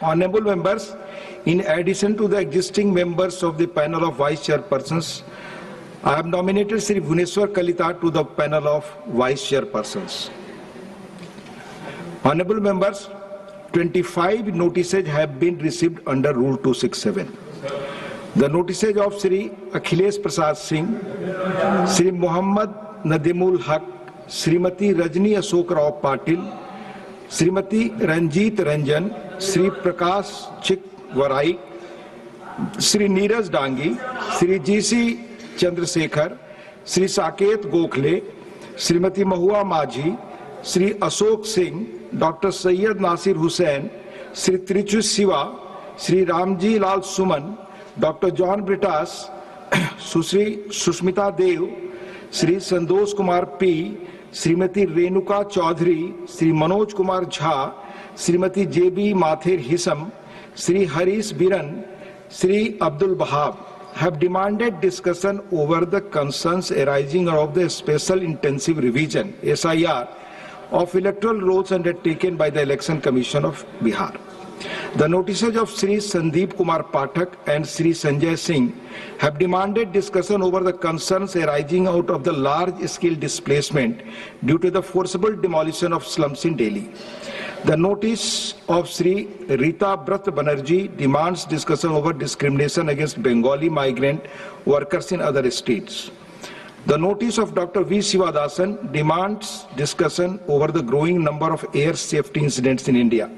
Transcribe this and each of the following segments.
Honorable members, in addition to the existing members of the panel of vice chairpersons, I have nominated Sri Bhuneswar Kalita to the panel of vice chairpersons. Honorable members, 25 notices have been received under Rule 267. The notices of Sri Akhilesh Prasad Singh, Sri Muhammad Nadimul Haq, Srimati Rajni Ashok Rao Patil, Srimati Ranjit Ranjan, Sri Prakash Chik Varai, Sri Neeraj Dangi, Sri G.C. Chandrasekhar, Sri Saket Gokhale, Srimati Mahua Majhi, Sri Ashok Singh, Dr. Syed Nasir Hussain, Sri Trichu Siva, Sri Ramji Lal Suman, Dr. John Britas, Sri Sushmita Dev, Sri Sandosh Kumar P, Srimati Renuka Chaudhary, Sri Manoj Kumar Jha, Srimati J.B. Mathur Hisam, Sri Harish Biran, Sri Abdul Bahab have demanded discussion over the concerns arising out of the Special Intensive Revision (SIR) of electoral rolls undertaken by the Election Commission of Bihar. The notices of Sri Sandeep Kumar Pathak and Sri Sanjay Singh have demanded discussion over the concerns arising out of the large-scale displacement due to the forcible demolition of slums in Delhi. The notice of Sri Rita Brat Banerjee demands discussion over discrimination against Bengali migrant workers in other states. The notice of Dr. V. Sivadasan demands discussion over the growing number of air safety incidents in India.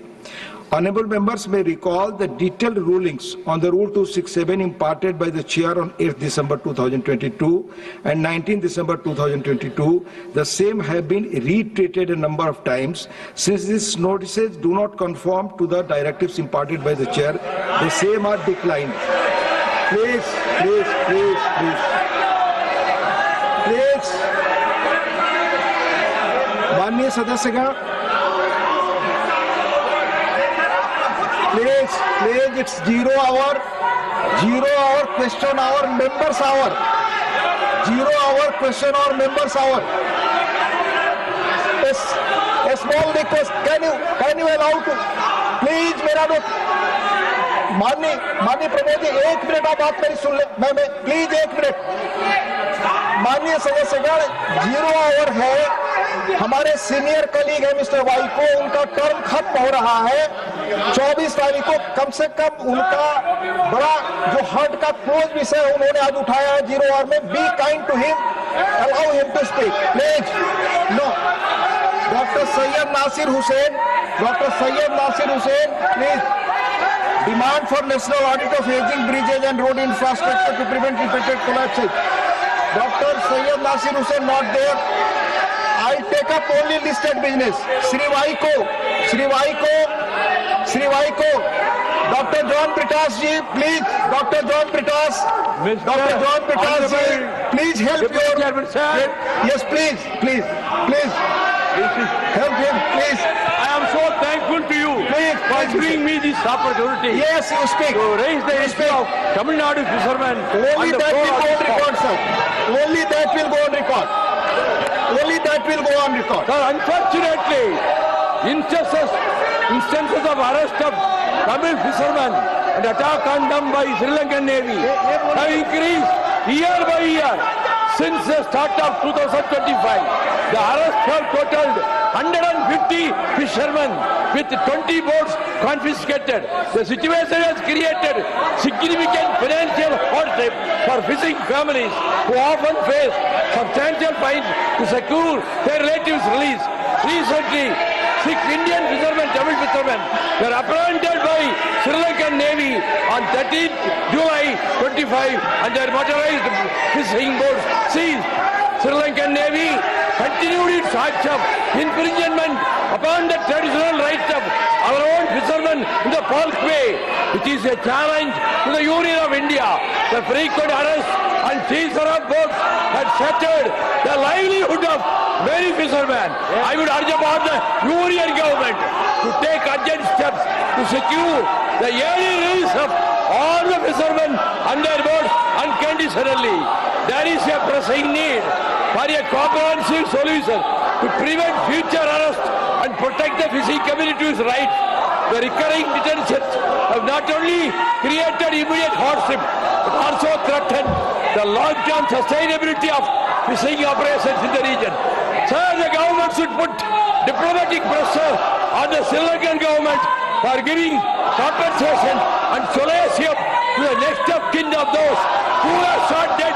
Honorable members may recall the detailed rulings on the Rule 267 imparted by the Chair on 8th December 2022 and 19th December 2022. The same have been reiterated a number of times. Since these notices do not conform to the directives imparted by the Chair, the same are declined. Please. माननीय सदस्यगण, please, it's 0 hour question hour, members hour. 0 hour question hour, members hour. A small request, can you allow to, please, मेरा तो माननीय Pramod ji 1 minute आप बात मेरी सुन ले, मैं please 1 minute. माननीय सदस्यगण, 0 आवर है, हमारे सीनियर कलीग है मिस्टर वाई को, उनका टर्म खत्म हो रहा है 24 तारीख को। कम से कम उनका बड़ा जो हार्ट का क्लोज विषय उन्होंने आज उठाया है 0 आवर में। Be kind to him, allow him to speak please. No, doctor Syed Nasir Hussain, please. Demand for national audit of aging bridges and road infrastructure to prevent repeated collapses. Dr. Syed Nasir Hussain not there. I take up only listed business. Sri Vaiko. Dr. John Britas ji, please. Dr. John Britas ji, please help your. Yes, please. Help him, please. I am so thankful to you for giving me this opportunity. Yes, you speak. To raise the issue of Tamil Nadu fishermen. Only that will go on record, sir. Only that will go on record. Sir, unfortunately, instances of arrest of Tamil fishermen and attack on them by Sri Lankan Navy have increased year by year since the start of 2025. The arrests have totaled 150 fishermen with 20 boats confiscated. The situation has created significant financial hardship for fishing families who often face substantial fines to secure their relatives' release. Recently, 6 Indian fishermen, Tamil fishermen, were apprehended by Sri Lankan Navy on 13th July 25 and their motorized fishing boats seized. Sri Lankan Navy continued its acts of infringement upon the traditional rights of our own fishermen in the Falk Bay, which is a challenge to the Union of India. The frequent arrests and seizure of boats had shattered the livelihood of many fishermen. I would urge upon the Union government to take urgent steps to secure the early release of all the fishermen and their boats unconditionally. There is a pressing need for a comprehensive solution to prevent future arrests and protect the fishing community's rights. the recurring detentions have not only created immediate hardship, but also threatened the long-term sustainability of fishing operations in the region. Sir, the government should put diplomatic pressure on the Sri Lankan government for giving compensation and solace to the next of kin of those who are shot dead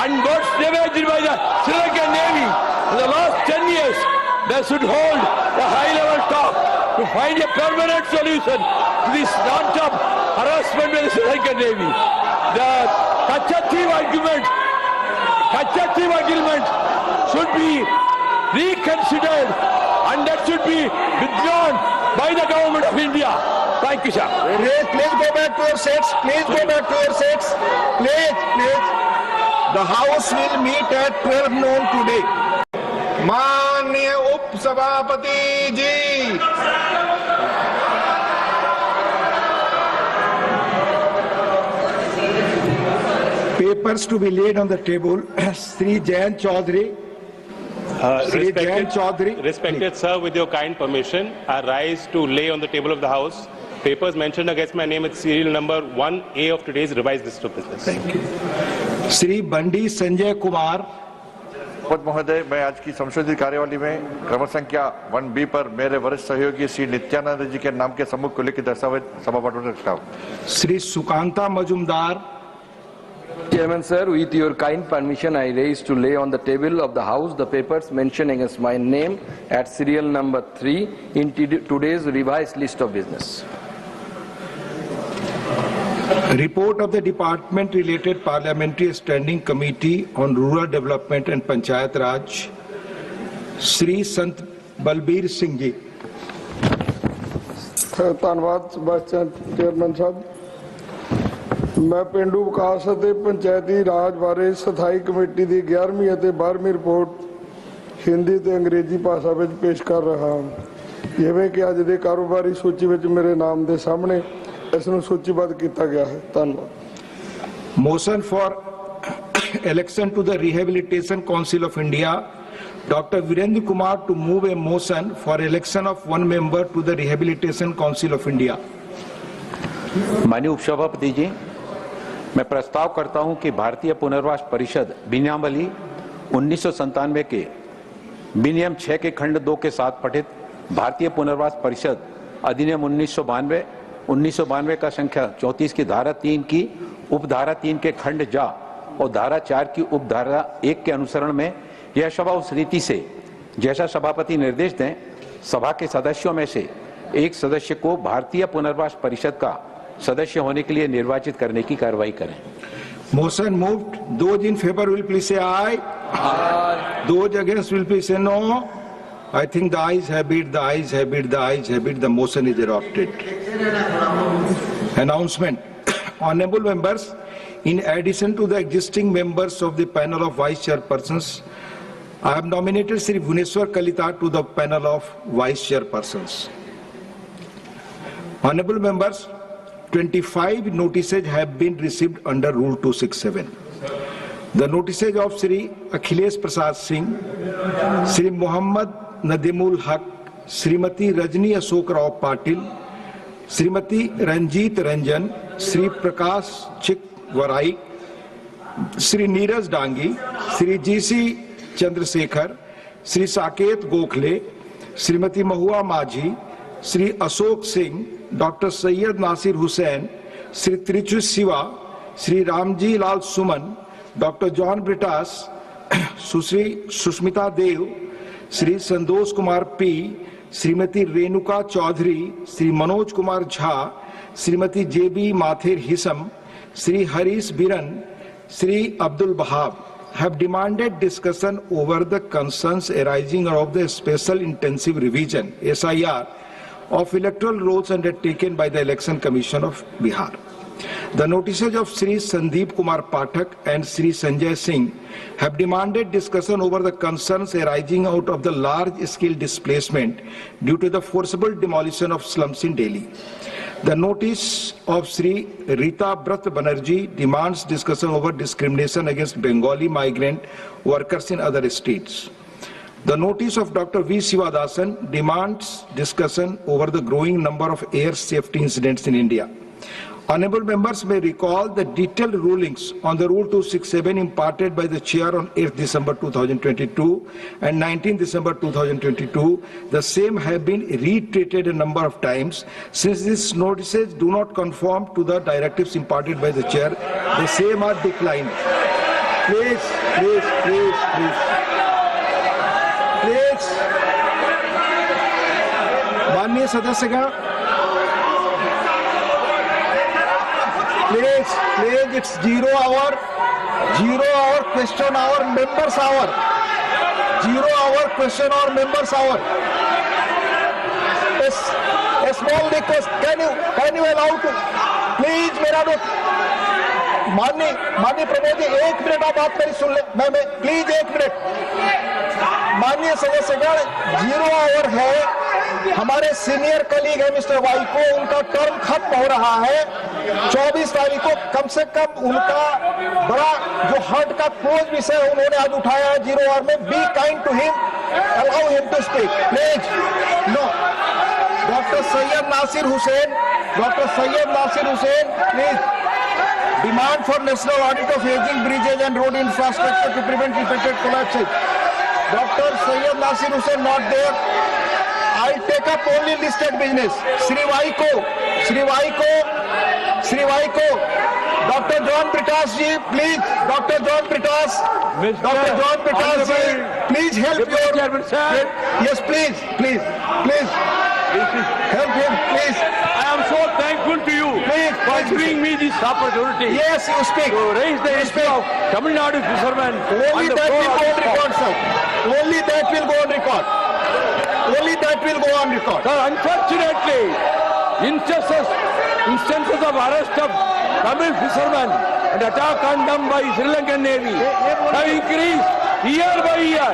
and boats damaged by the Sri Lankan Navy in the last 10 years. They should hold a high-level talk to find a permanent solution to this non-stop harassment by the Sri Lankan Navy. The Kachati agreement should be reconsidered and that should be withdrawn by the government of India. Thank you, sir. Please go back to your seats. Please go back to your seats. Please. The House will meet at 12 noon today. माननीय उप सभापति जी, papers to be laid on the table. Sri Jayan Chaudhary. Respected sir, with your kind permission, I rise to lay on the table of the House papers mentioned against my name with serial number 1A of today's revised list of business. Thank you. Sri Bandi Sanjay Kumar. पद महोदय, मैं आज की संशोधित कार्यवाही में क्रम संख्या 1B पर मेरे वरिष्ठ सहयोगी श्री नित्यानंद जी के नाम के सम्मुख को लेकर दस्तावेज सभापति में रखता हूं। Shri Sukanta Majumdar. Chairman sir, with your kind permission, I raise to lay on the table of the House the papers mentioned against my name at serial number 3 in today's revised list of business. Report of the Department Related Parliamentary Standing Committee on Rural Development and Panchayat Raj, Sri Sant Balbir Singh ji. ਧੰਨਵਾਦ chairman ਸਾਹਿਬ। ਮੈਂ ਪਿੰਡੂ ਵਿਕਾਸ ਅਤੇ ਪੰਚਾਇਤੀ ਰਾਜ ਬਾਰੇ ਸਥਾਈ committee ਦੀ 11ਵੀਂ ਅਤੇ 12ਵੀਂ report Hindi ਤੇ ਅੰਗਰੇਜ਼ੀ ਭਾਸ਼ਾ ਵਿੱਚ ਪੇਸ਼ ਕਰ ਰਿਹਾ ਹਾਂ। ਜਿਵੇਂ ਕਿ ਅੱਜ ਦੇ ਕਾਰੋਬਾਰੀ ਸੂਚੀ ਵਿੱਚ ਮੇਰੇ ਨਾਮ ਦੇ ਸਾਹਮਣੇ ਇਸ ਨੂੰ ਸੂਚੀਬੱਧ ਕੀਤਾ ਗਿਆ ਹੈ। ਧੰਨਵਾਦ। Motion for election to the Rehabilitation Council of India. Dr. Virendra Kumar to move a motion for election of one member to the Rehabilitation Council of India. माननीय उपसभापति जी, मैं प्रस्ताव करता हूं कि भारतीय पुनर्वास परिषद बिन्यावली 1997 के विनियम 6 के खंड 2 के साथ पठित भारतीय पुनर्वास परिषद अधिनियम 1992 का संख्या 34 की धारा 3 की उपधारा 3 के खंड जा और धारा 4 की उपधारा 1 के अनुसरण में यह सभा उस रीति से जैसा सभापति निर्देश दें सभा के सदस्यों में से एक सदस्य को भारतीय पुनर्वास परिषद का सदस्य होने के लिए निर्वाचित करने की कार्रवाई करें। Motion moved. Those in favor will please say aye. Aye. Those against will please say no. I think the ayes have it. The ayes have it. The ayes have it. The motion is adopted. Announcement. Honorable members, in addition to the existing members of the panel of vice chairpersons, I have nominated Sri Bhuneshwar Kalita to the panel of vice chairpersons. Honorable members, 25 notices have been received under Rule 267. The notices of Sri Akhilesh Prasad Singh, Sri Muhammad Nadimul Haq, Srimati Rajni Ashok Rao Patil, Srimati Ranjit Ranjan, Sri Prakash Chik Varai, Sri Neeraj Dangi, Sri G.C. Chandrasekhar, Sri Saket Gokhale, Srimati Mahua Majhi, Sri Ashok Singh, Dr. Syed Nasir Hussain, Sri Trichu Siva, Sri Ramji Lal Suman, Dr. John Britas, Sri Sushmita Dev, Sri Sandosh Kumar P, Srimati Renuka Chaudhary, Sri Manoj Kumar Jha, Srimati J.B. Mathir Hisam, Sri Harish Biran, Sri Abdul Bahab have demanded discussion over the concerns arising out of the Special Intensive Revision (SIR) of electoral rolls undertaken by the Election Commission of Bihar. The notices of Sri Sandeep Kumar Pathak and Sri Sanjay Singh have demanded discussion over the concerns arising out of the large-scale displacement due to the forcible demolition of slums in Delhi. The notice of Sri Rita Brat Banerjee demands discussion over discrimination against Bengali migrant workers in other states. The notice of Dr. V. Sivadasan demands discussion over the growing number of air safety incidents in India. Honorable members may recall the detailed rulings on the Rule 267 imparted by the Chair on 8th December 2022 and 19th December 2022. The same have been reiterated a number of times. Since these notices do not conform to the directives imparted by the Chair, the same are declined. Please. माननीय सदस्यगण, please, it's 0 hour question hour, members hour. 0 hour question hour, members hour. A small request, can you allow to, please, मेरा तो माननीय Pramod ji 1 minute आप बात करी सुन ले, मैं please 1 minute. माननीय सदस्यगण, 0 आवर है, हमारे सीनियर कलीग है मिस्टर वाई को, उनका टर्म खत्म हो रहा है 24 तारीख को। कम से कम उनका बड़ा जो हार्ट का क्लोज विषय उन्होंने आज उठाया है 0 आवर में। Be kind to him, allow him to speak please. No, doctor Syed Nasir Hussain, please. Demand for national audit of aging bridges and road infrastructure to prevent repeated collapses. Dr. Syed Nasir Hussain not there. I take up only listed business. Shri Vaiko. Dr. John Pritash ji, please. Dr. John Pritash ji, please help your. Yes, please. Help him, please. I am so thankful to you for giving me this opportunity. Yes, you speak. To raise the issue of Tamil Nadu fishermen. Only that will go on record, sir. Only that will go on record. Sir, unfortunately, instances of arrest of Tamil fishermen and attack on them by Sri Lankan Navy have increased year by year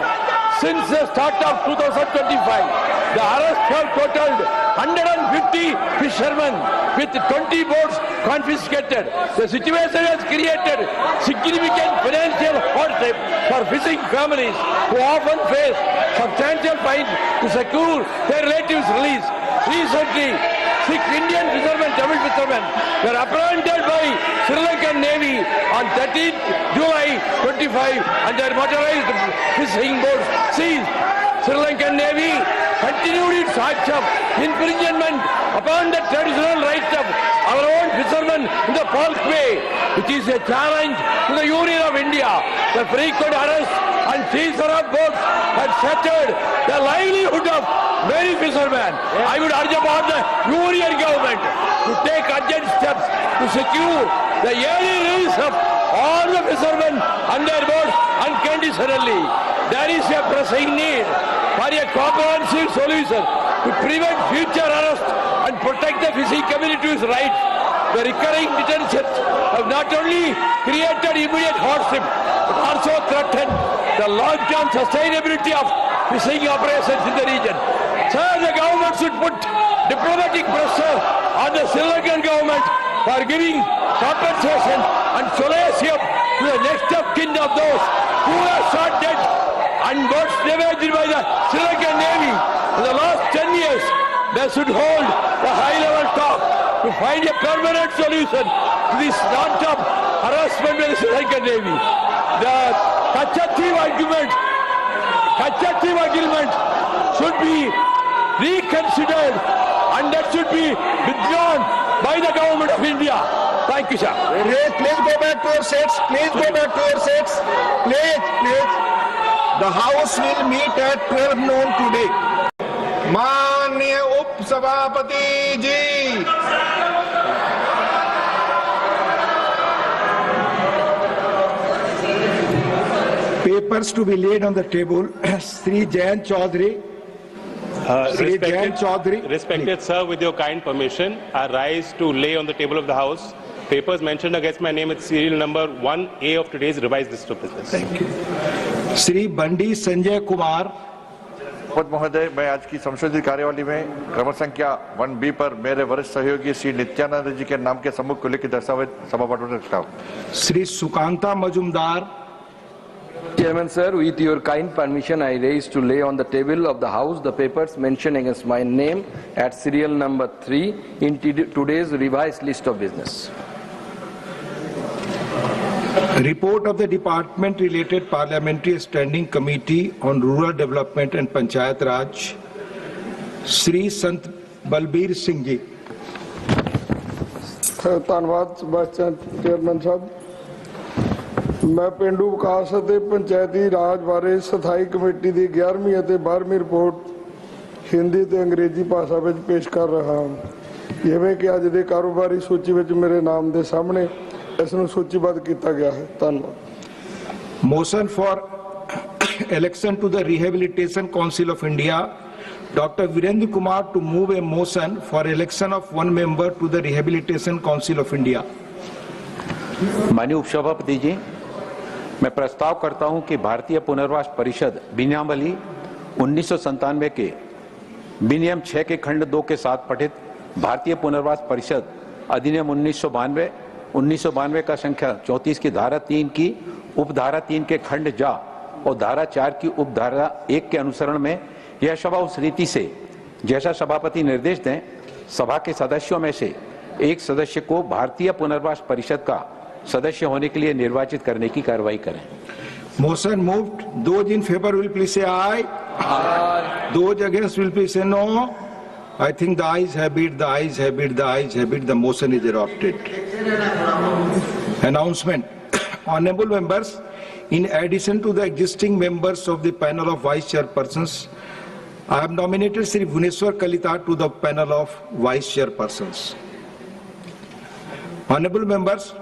since the start of 2025. The arrests have totaled 150 fishermen with 20 boats confiscated. The situation has created significant financial hardship for fishing families who often face substantial fines to secure their relatives' release. Recently, 6 Indian fishermen, Tamil fishermen, were apprehended by Sri Lankan Navy on 13th July 25 and their motorized fishing boats seized. Sri Lankan Navy continued its acts of infringement upon the traditional rights of our own fishermen in the Falk Bay, which is a challenge to the Union of India. The frequent arrests and seizure of boats had shattered the livelihood of many fishermen. I would urge upon the Union government to take urgent steps to secure the yearly release of all the fishermen and their boats unconditionally. There is a pressing need for a comprehensive solution to prevent future arrest and protect the fishing community's rights. The recurring detentions have not only created immediate hardship but also threatened the long-term sustainability of fishing operations in the region. Sir, the government should put diplomatic pressure on the Sri Lankan government for giving compensation and solace to the next of kin of those who are shot dead and boats damaged by the Sri Lankan Navy. For the last 10 years, they should hold the high-level talk to find a permanent solution to this non-stop harassment by the Sri Lankan Navy. The Kachathib agreement should be reconsidered and that should be withdrawn by the government of India. Thank you, sir. Please go back to your seats. Please. The House will meet at 12 noon today. माननीय उप सभापति जी, papers to be laid on the table. Sri Jayan Chaudhary. Respected sir, with your kind permission, I rise to lay on the table of the House papers mentioned against my name with serial number 1A of today's revised list of business. Thank you. Shri Bandi Sanjay Kumar. पद महोदय, मैं आज की संशोधित कार्यवाही में क्रम संख्या 1B पर मेरे वरिष्ठ सहयोगी श्री नित्यानंद जी के नाम के सम्मुख को लिखित दस्तावेज सभा पाठ में रखता हूँ। Shri Sukanta Majumdar. Chairman sir, with your kind permission, I raise to lay on the table of the House the papers mentioned against my name at serial number 3 in today's revised list of business. Report of the Department Related Parliamentary Standing Committee on Rural Development and Panchayat Raj, Shri Sant Balbir Singh Ji. ਧੰਨਵਾਦ ਸਭਾਚਾਰ chairman ਸਾਹਿਬ। ਮੈਂ ਪਿੰਡੂ ਵਿਕਾਸ ਅਤੇ ਪੰਚਾਇਤੀ ਰਾਜ ਬਾਰੇ ਸਥਾਈ committee ਦੀ 11ਵੀਂ ਅਤੇ 12ਵੀਂ report Hindi ਤੇ ਅੰਗਰੇਜ਼ੀ ਭਾਸ਼ਾ ਵਿੱਚ ਪੇਸ਼ ਕਰ ਰਿਹਾ ਹਾਂ। ਜਿਵੇਂ ਕਿ ਅੱਜ ਦੇ ਕਾਰੋਬਾਰੀ ਸੂਚੀ ਵਿੱਚ ਮੇਰੇ ਨਾਮ ਦੇ ਸਾਹਮਣੇ ਇਸ ਨੂੰ ਸੂਚੀਬੱਧ ਕੀਤਾ ਗਿਆ ਹੈ। ਧੰਨਵਾਦ। Motion for election to the Rehabilitation Council of India, Dr. Virendra Kumar to move a motion for election of one member to the Rehabilitation Council of India. माननीय उपसभापति जी, मैं प्रस्ताव करता हूं कि भारतीय पुनर्वास परिषद बिन्यावली 1997 के विनियम 6 के खंड 2 के साथ पठित भारतीय पुनर्वास परिषद अधिनियम 1992 का संख्या 34 की धारा 3 की उपधारा 3 के खंड जा और धारा 4 की उपधारा 1 के अनुसरण में यह सभा उस रीति से जैसा सभापति निर्देश दें सभा के सदस्यों में से एक सदस्य को भारतीय पुनर्वास परिषद का सदस्य होने के लिए निर्वाचित करने की कार्रवाई करें। Motion moved. Those in favor will please say aye. Aye. Those against will please say no. I think the ayes have it, the ayes have it, the ayes have it. The motion is adopted. Announcement. Honorable members, in addition to the existing members of the panel of vice chairpersons, I have nominated Sri Bhuneswar Kalita to the panel of vice chairpersons. Honorable members,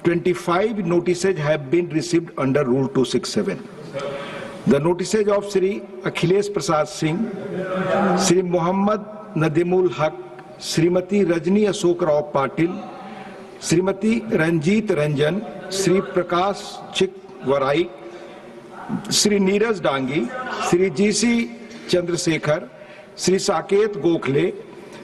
25 notices have been received under Rule 267. The notices of Sri Akhilesh Prasad Singh, Sri Muhammad Nadimul Haq, Srimati Rajni Ashok Rao Patil, Srimati Ranjit Ranjan, Sri Prakash Chik Varai, Sri Neeraj Dangi, Sri G.C. Chandrasekhar, Sri Saket Gokhale,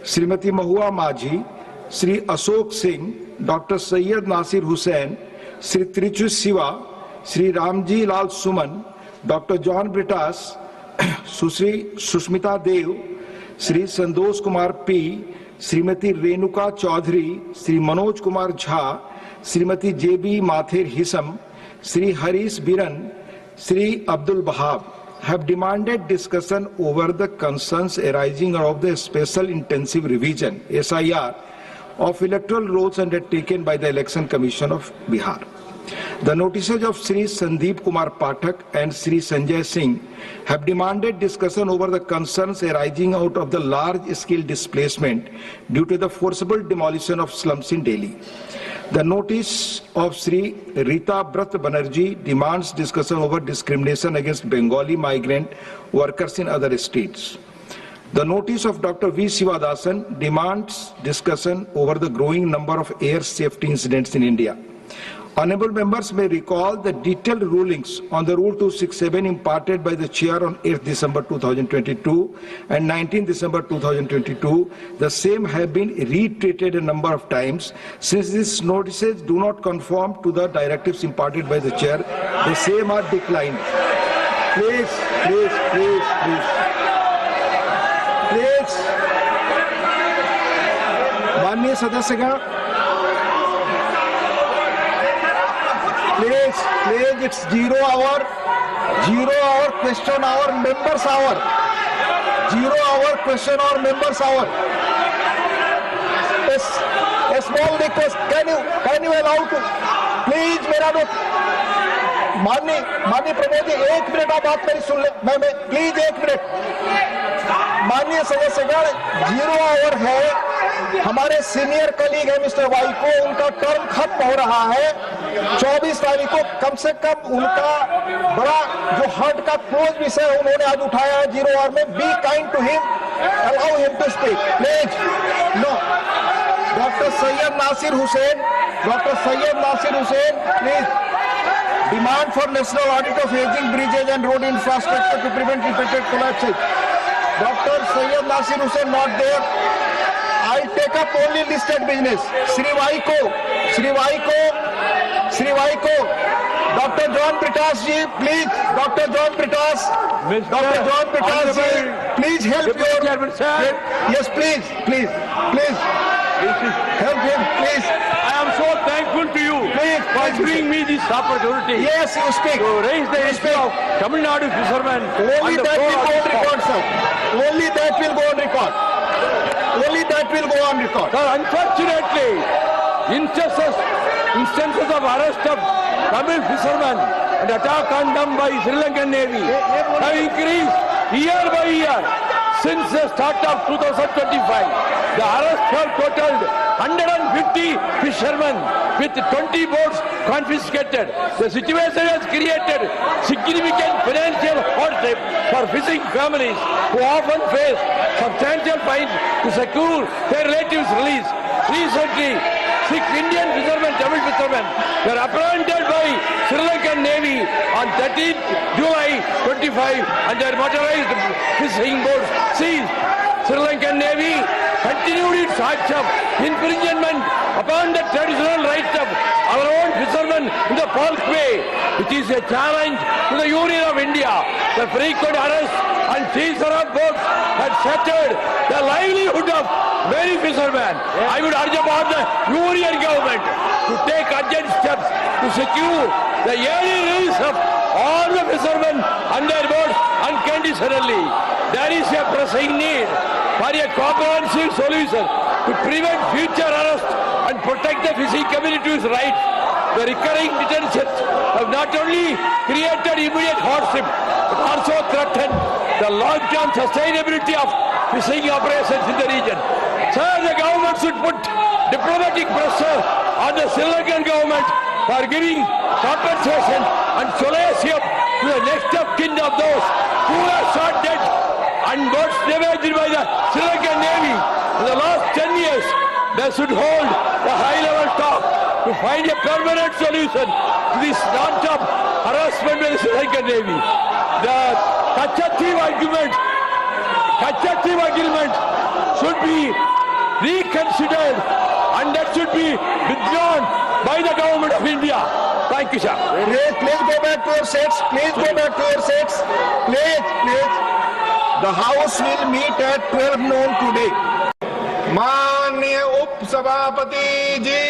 Srimati Mahua Majhi, Sri Ashok Singh, Dr. Syed Nasir Hussain, Sri Trichu Siva, Sri Ramji Lal Suman, Dr. John Britas, Sri Sushmita Dev, Sri Sandosh Kumar P, Srimati Renuka Chaudhary, Sri Manoj Kumar Jha, Srimati J.B. Mathur Hisam, Sri Harish Biran, Sri Abdul Bahab have demanded discussion over the concerns arising out of the Special Intensive Revision (SIR) of electoral rolls undertaken by the Election Commission of Bihar. The notices of Sri Sandeep Kumar Pathak and Sri Sanjay Singh have demanded discussion over the concerns arising out of the large-scale displacement due to the forcible demolition of slums in Delhi. The notice of Sri Rita Brat Banerjee demands discussion over discrimination against Bengali migrant workers in other states. The notice of Dr. V. Sivadasan demands discussion over the growing number of air safety incidents in India. Honorable members may recall the detailed rulings on the Rule 267 imparted by the Chair on 8th December 2022 and 19th December 2022. The same have been reiterated a number of times. Since these notices do not conform to the directives imparted by the Chair, the same are declined. Please. माननीय सदस्यगण, please, it's 0 hour question hour, members hour. 0 hour question hour, members hour. A small request, can you allow to, please, मेरा तो माननीय Pramod ji 1 minute आप बात मेरी सुन ले, मैं please 1 minute. माननीय सदस्यगण, 0 आवर है, हमारे सीनियर कलीग है मिस्टर वाई को, उनका टर्म खत्म हो रहा है 24 तारीख को। कम से कम उनका बड़ा जो हार्ट का क्लोज विषय उन्होंने आज उठाया है 0 आवर में। Be kind to him, allow him to speak please. No, doctor Syed Nasir Hussain, please. Demand for national audit of aging bridges and road infrastructure to prevent repeated collapses. Dr. Syed Nasir Hussain not there. I take up only listed business. Shri Vaiko, Shri Vaiko, doctor John Brittas ji, please, doctor John Brittas, doctor John Brittas ji, please help your, yes please, please, please, help him, please. I am so thankful to you for giving me this opportunity. Yes, you speak. To raise the issue of Tamil Nadu fishermen. Only that will go on record, sir. Only that will go on record. Only that will go on record. Sir, unfortunately, instances of arrest of Tamil fishermen and attack on them by Sri Lankan Navy have increased year by year since the start of 2025. The arrests have totaled 150 fishermen with 20 boats confiscated. The situation has created significant financial hardship for fishing families who often face substantial fines to secure their relatives' release. Recently, 6 Indian fishermen, Tamil fishermen, were apprehended by Sri Lankan Navy on 13th July 25 and their motorized fishing boats seized. Sri Lankan Navy continued its acts of infringement upon the traditional rights of our own fishermen in the Falk Bay, which is a challenge to the Union of India. The frequent arrests and seizure of boats had shattered the livelihood of many fishermen. I would urge upon the Union government to take urgent steps to secure the early release of all the fishermen and their boats unconditionally. There is a pressing need for a comprehensive solution to prevent future arrests and protect the fishing community's rights. The recurring detentions have not only created immediate hardship but also threatened the long-term sustainability of fishing operations in the region. Sir, the government should put diplomatic pressure on the Sri Lankan government for giving compensation and solace to the next of kin of those who are shot dead and boats damaged by the Sri Lankan Navy in the last 10 years. They should hold a high-level talk to find a permanent solution to this non-stop harassment by the Sri Lankan Navy. The Kachati agreement should be reconsidered and that should be withdrawn by the government of India. Thank you, sir. Please go back to your seats. Please go back to your seats. Please, please. The House will meet at 12 noon today. माननीय उप सभापति जी,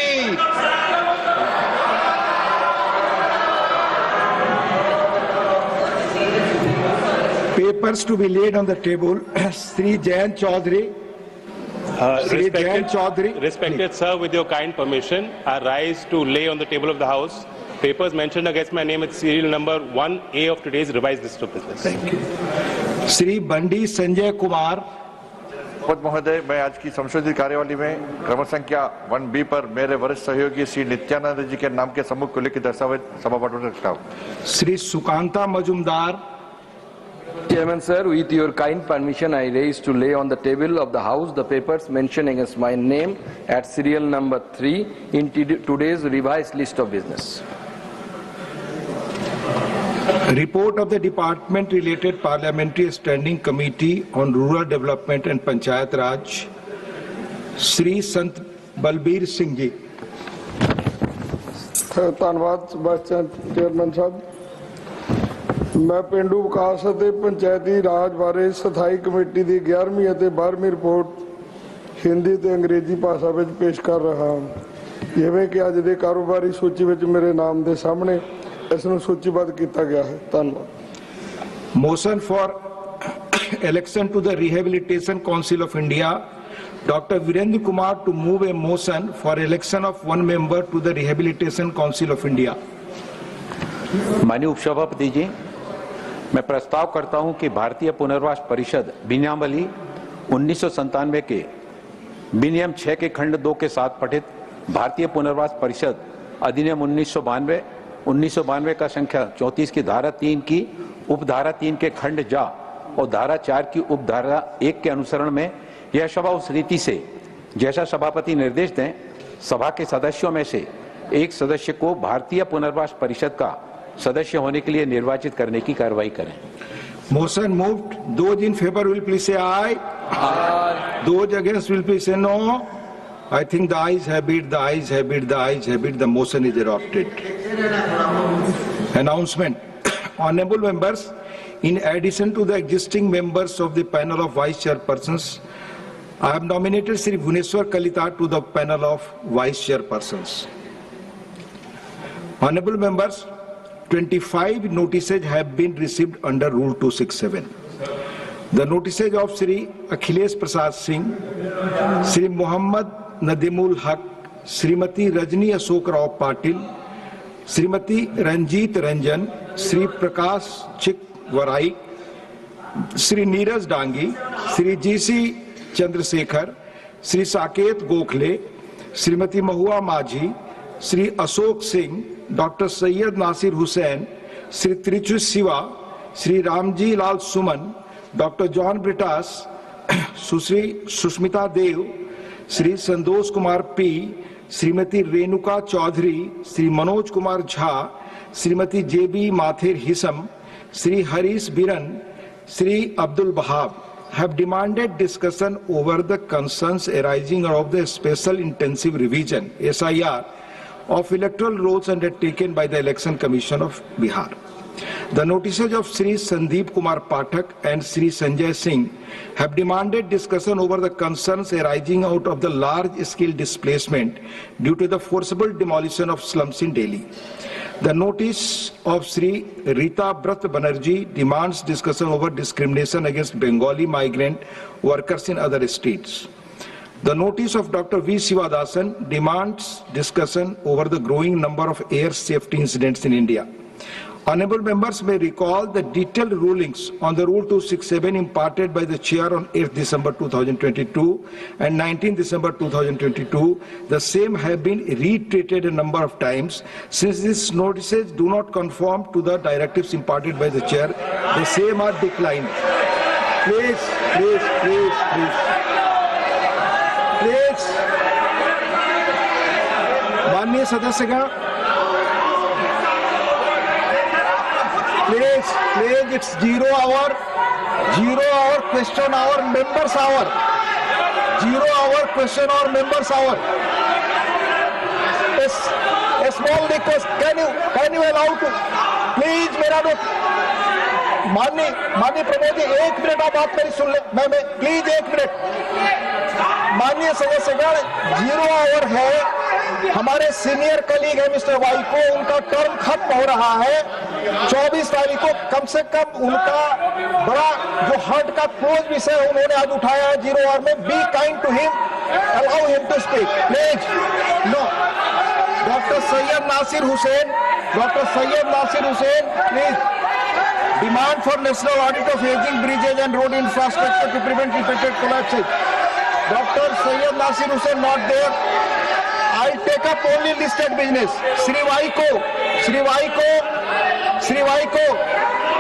papers to be laid on the table. Sri Jayan Chaudhary. Respected sir, with your kind permission, I rise to lay on the table of the House papers mentioned against my name with serial number 1A of today's revised list of business. Thank you. Sri Bandi Sanjay Kumar. पद महोदय, मैं आज की संशोधित कार्यवाही में क्रम संख्या 1B पर मेरे वरिष्ठ सहयोगी श्री नित्यानंद जी के नाम के समूह को लिखित दस्तावेज सभापति में रखता हूं। Shri Sukanta Majumdar. Chairman sir, with your kind permission, I raise to lay on the table of the House the papers mentioned against my name at serial number 3 in today's revised list of business. Report of the Department Related Parliamentary Standing Committee on Rural Development and Panchayat Raj, Sri Sant Balbir Singh ji. ਧੰਨਵਾਦ chairman ਸਾਹਿਬ। ਮੈਂ ਪਿੰਡੂ ਵਿਕਾਸ ਅਤੇ ਪੰਚਾਇਤੀ ਰਾਜ ਬਾਰੇ ਸਥਾਈ committee ਦੀ 11ਵੀਂ ਅਤੇ 12ਵੀਂ report Hindi ਤੇ ਅੰਗਰੇਜ਼ੀ ਭਾਸ਼ਾ ਵਿੱਚ ਪੇਸ਼ ਕਰ ਰਿਹਾ ਹਾਂ। ਜਿਵੇਂ ਕਿ ਅੱਜ ਦੇ ਕਾਰੋਬਾਰੀ ਸੂਚੀ ਵਿੱਚ ਮੇਰੇ ਨਾਮ ਦੇ ਸਾਹਮਣੇ ਇਸ ਨੂੰ ਸੂਚੀਬੱਧ ਕੀਤਾ ਗਿਆ ਹੈ। ਧੰਨਵਾਦ। Motion for election to the Rehabilitation Council of India. Dr. Virendra Kumar to move a motion for election of one member to the Rehabilitation Council of India. माननीय उपसभापति जी, मैं प्रस्ताव करता हूं कि भारतीय पुनर्वास परिषद बिन्यामली 1997 के विनियम 6 के खंड 2 के साथ पठित भारतीय पुनर्वास परिषद अधिनियम 1992 का संख्या 34 की धारा 3 की उपधारा 3 के खंड जा और धारा 4 की उपधारा 1 के अनुसरण में यह सभा उस रीति से जैसा सभापति निर्देश दें सभा के सदस्यों में से एक सदस्य को भारतीय पुनर्वास परिषद का सदस्य होने के लिए निर्वाचित करने की कार्रवाई करें। Motion moved. Those in favor will please say aye. Aye. Those against will please say no. I think the ayes have it, the ayes have it, the ayes have it. The motion is adopted. Announcement. Honorable members, in addition to the existing members of the panel of vice chairpersons, I have nominated Sri Bhuneswar Kalita to the panel of vice chairpersons. Honorable members, 25 notices have been received under Rule 267. The notices of Sri Akhilesh Prasad Singh, Sri Muhammad Nadimul Haq, Srimati Rajni Ashok Rao Patil, Srimati Ranjit Ranjan, Sri Prakash Chik Varai, Sri Neeraj Dangi, Sri G.C. Chandrasekhar, Sri Saket Gokhale, Srimati Mahua Majhi, Sri Ashok Singh, Dr. Syed Nasir Hussain, Sri Trichu Siva, Sri Ramji Lal Suman, Dr. John Britas, Sri Sushmita Dev, Sri Sandosh Kumar P, Srimati Renuka Chaudhary, Sri Manoj Kumar Jha, Srimati J.B. Mathir Hisam, Sri Harish Biran, Sri Abdul Bahab have demanded discussion over the concerns arising out of the Special Intensive Revision (SIR) of electoral rolls undertaken by the Election Commission of Bihar. The notices of Sri Sandeep Kumar Pathak and Sri Sanjay Singh have demanded discussion over the concerns arising out of the large-scale displacement due to the forcible demolition of slums in Delhi. The notice of Sri Rita Brat Banerjee demands discussion over discrimination against Bengali migrant workers in other states. The notice of Dr. V. Sivadasan demands discussion over the growing number of air safety incidents in India. Honorable members may recall the detailed rulings on the Rule 267 imparted by the Chair on 8th December 2022 and 19th December 2022. The same have been reiterated a number of times. Since these notices do not conform to the directives imparted by the Chair, the same are declined. Please. माननीय सदस्यगण, please, it's 0 hour question hour, members hour. 0 hour question hour, members hour. A small request, can you allow to, please मेरा तो माननीय Pramod ji 1 minute आप बात मेरी सुन ले, मैं please 1 minute. माननीय सदस्यगण, 0 आवर है, हमारे सीनियर कलीग है मिस्टर वाई को, उनका टर्म खत्म हो रहा है 24 तारीख को। कम से कम उनका बड़ा जो हार्ट का क्लोज विषय उन्होंने आज उठाया है 0 आवर में। Be kind to him, allow him to speak please. No, doctor Syed Nasir Hussain, please. Demand for national audit of aging bridges and road infrastructure to prevent repeated collapses. Dr. Syed Nasir Hussain not there. I take up only listed business. Sri Vaiko.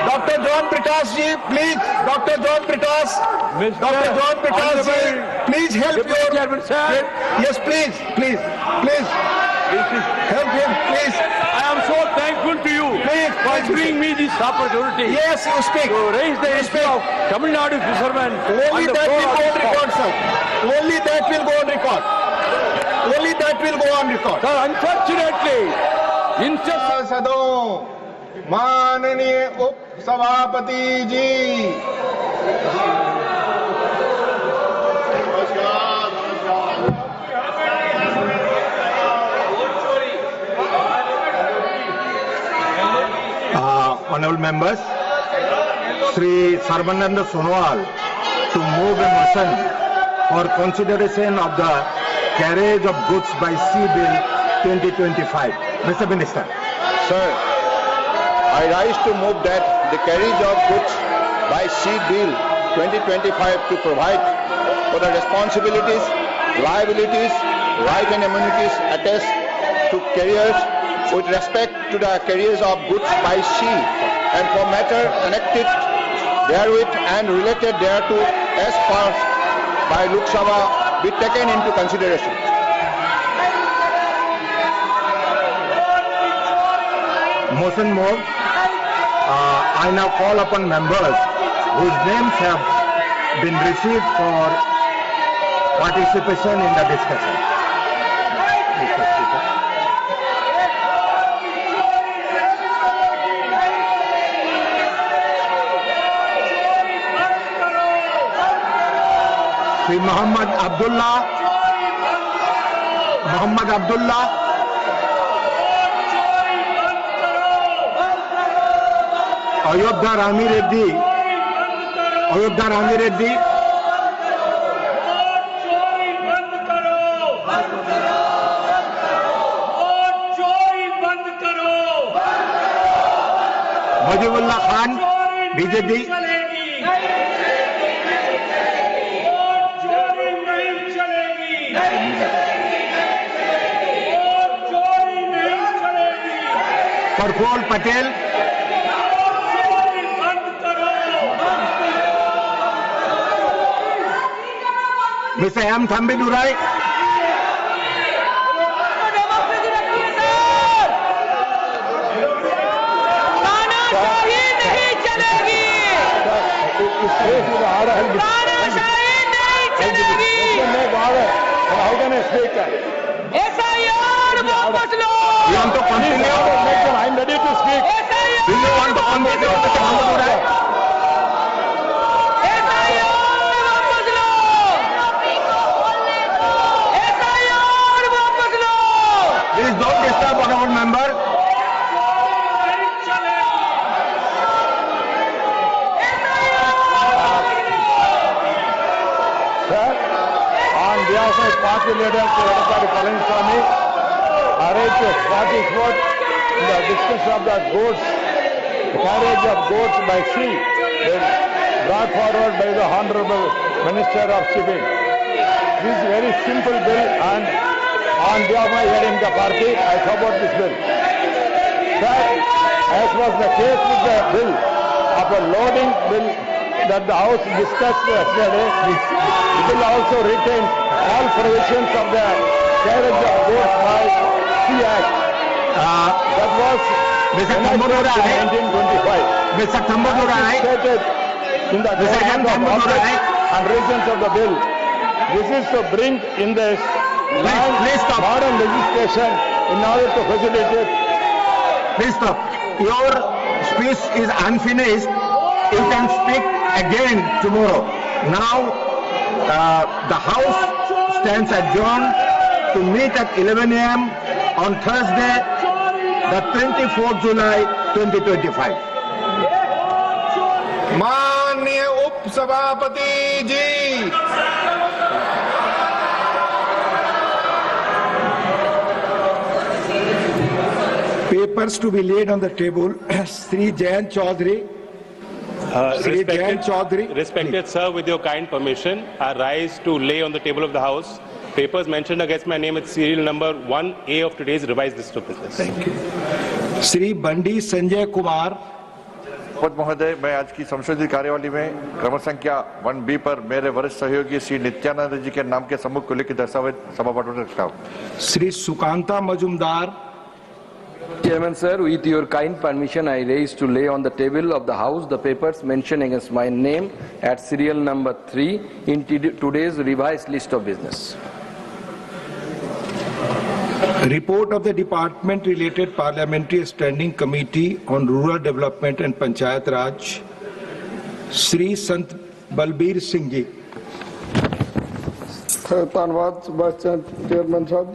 Dr. John Britas ji, please. Dr. John Britas ji, please help your. Yes, please. Help him, please. I am so thankful to you for giving me this opportunity. Yes, you speak. To raise the issue of Tamil Nadu fishermen. Only that will go on record, sir. Only that will go on record. Sir, unfortunately, सदों, माननीय उप सभापति जी, honorable members, Sri Sarbananda Sonowal to move a motion for consideration of the carriage of goods by sea bill 2025. Mr. Minister. Sir, I rise to move that the carriage of goods by sea bill 2025 to provide for the responsibilities, liabilities, rights and immunities attached to carriers with respect to the carriers of goods by sea and for matter connected therewith and related thereto as passed by Lok Sabha be taken into consideration. Motion moved. I now call upon members whose names have been received for participation in the discussion. Shri Mohammad Abdullah, Ayodhya Rami Reddy, Wajiullah Khan BJP, Praful Patel, mister M Thambidurai, You want to continue? I'm ready to speak. Do you want to continue, Mr. Thambadura? Please don't disturb our member. Sir, on behalf of party leader Edapadi Palaniswamy, I raise to participate in the discussion of the goods, carriage of goods by sea, brought forward by the Honorable Minister of Shipping. This is a very simple bill, and on behalf of my Edinga party, I support this bill. Sir, as was the case with the bill of a loading bill that the House discussed yesterday, it will also retain all provisions of the carriage of goods by sea Act. That was Mr. Thambadura, 1925. Mr. Thambadura, Stated in the government of objects and reasons of the bill. This is to bring in this please stop. modern legislation in order to facilitate. Please stop. Your speech is unfinished. You can speak again tomorrow. Now, the House stands adjourned to meet at 11 a.m. on Thursday, the 24th July 2025. माननीय उप सभापति जी, Papers to be laid on the table. Sri Jayan Chaudhary. Respected sir, with your kind permission, I rise to lay on the table of the House papers mentioned against my name with serial number 1A of today's revised list of business. Thank you. Sri Bandi Sanjay Kumar. पद महोदय, मैं आज की संशोधित कार्यवाही में क्रम संख्या 1B पर मेरे वरिष्ठ सहयोगी श्री नित्यानंद जी के नाम के सम्मुख को लिखित दस्तावेज सभा पट रखता हूँ। Sri Sukanta Majumdar. Chairman sir, with your kind permission, I raise to lay on the table of the House the papers mentioned against my name at serial number 3 in today's revised list of business. Report of the Department Related Parliamentary Standing Committee on Rural Development and Panchayat Raj, Sri Sant Balbir Singh Ji. ਧੰਨਵਾਦ chairman ਸਾਹਿਬ।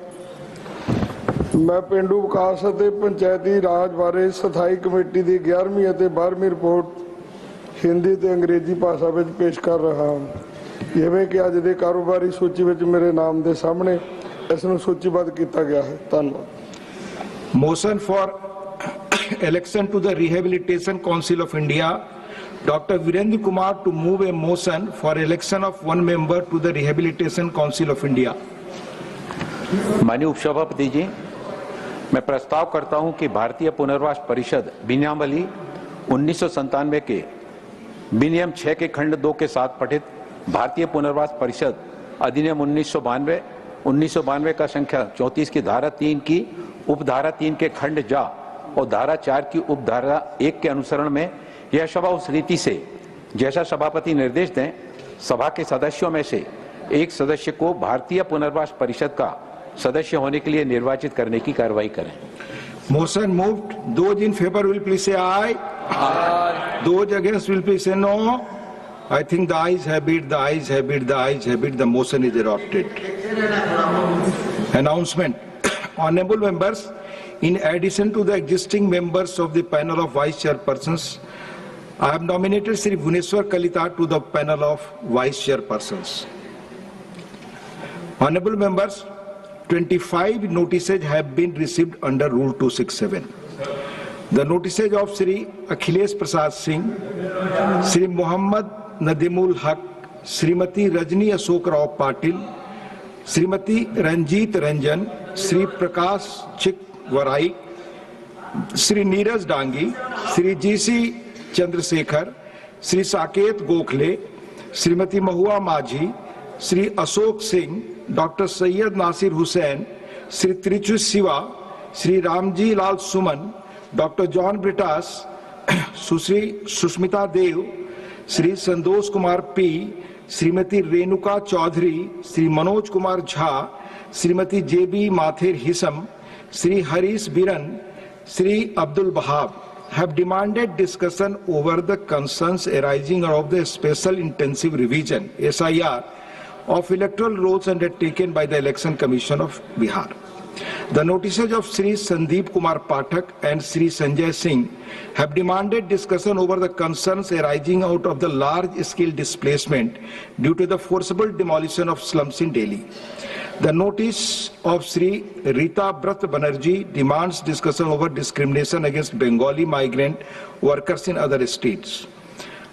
ਮੈਂ ਪਿੰਡੂ ਵਿਕਾਸ ਅਤੇ ਪੰਚਾਇਤੀ ਰਾਜ ਬਾਰੇ ਸਥਾਈ committee ਦੀ 11ਵੀਂ ਅਤੇ 12ਵੀਂ report Hindi ਤੇ ਅੰਗਰੇਜ਼ੀ ਭਾਸ਼ਾ ਵਿੱਚ ਪੇਸ਼ ਕਰ ਰਿਹਾ ਹਾਂ। ਜਿਵੇਂ ਕਿ ਅੱਜ ਦੇ ਕਾਰੋਬਾਰੀ ਸੂਚੀ ਵਿੱਚ ਮੇਰੇ ਨਾਮ ਦੇ ਸਾਹਮਣੇ ਇਸ ਨੂੰ ਸੂਚੀਬੱਧ ਕੀਤਾ ਗਿਆ ਹੈ। ਧੰਨਵਾਦ। Motion for election to the Rehabilitation Council of India. Dr. Virendra Kumar to move a motion for election of one member to the Rehabilitation Council of India. माननीय उपसभापति जी, मैं प्रस्ताव करता हूं कि भारतीय पुनर्वास परिषद बिन्यावली 1997 के विनियम 6 के खंड 2 के साथ पठित भारतीय पुनर्वास परिषद अधिनियम 1992 का संख्या 34 की धारा 3 की उपधारा 3 के खंड जा और धारा 4 की उपधारा 1 के अनुसरण में यह सभा उस रीति से जैसा सभापति निर्देश दें सभा के सदस्यों में से एक सदस्य को भारतीय पुनर्वास परिषद का सदस्य होने के लिए निर्वाचित करने की कार्रवाई करें। Motion moved. Those in favor will please say aye. Aye. Those against will please say no. I think the ayes have it, the ayes have it, the ayes have it. The motion is adopted. Announcement. Honorable members, in addition to the existing members of the panel of vice chairpersons, I have nominated Sri Bhuneswar Kalita to the panel of vice chairpersons. Honorable members, 25 notices have been received under Rule 267. The notices of Sri Akhilesh Prasad Singh, Sri Muhammad Nadimul Haq, Srimati Rajni Ashok Rao Patil, Srimati Ranjit Ranjan, Sri Prakash Chik Varai, Sri Neeraj Dangi, Sri G.C. Chandrasekhar, Sri Saket Gokhale, Srimati Mahua Majhi, Sri Ashok Singh, Dr. Syed Nasir Hussain, Sri Trichu Siva, Sri Ramji Lal Suman, Dr. John Britas, Sri Susmita Dev, Sri Sandosh Kumar P, Srimati Renuka Chaudhary, Sri Manoj Kumar Jha, Srimati J.B. Mathir Hisam, Sri Harish Biran, Sri Abdul Bahab have demanded discussion over the concerns arising out of the Special Intensive Revision (SIR) of electoral rolls undertaken by the Election Commission of Bihar. The notices of Sri Sandeep Kumar Pathak and Sri Sanjay Singh have demanded discussion over the concerns arising out of the large-scale displacement due to the forcible demolition of slums in Delhi. The notice of Sri Rita Brat Banerjee demands discussion over discrimination against Bengali migrant workers in other states.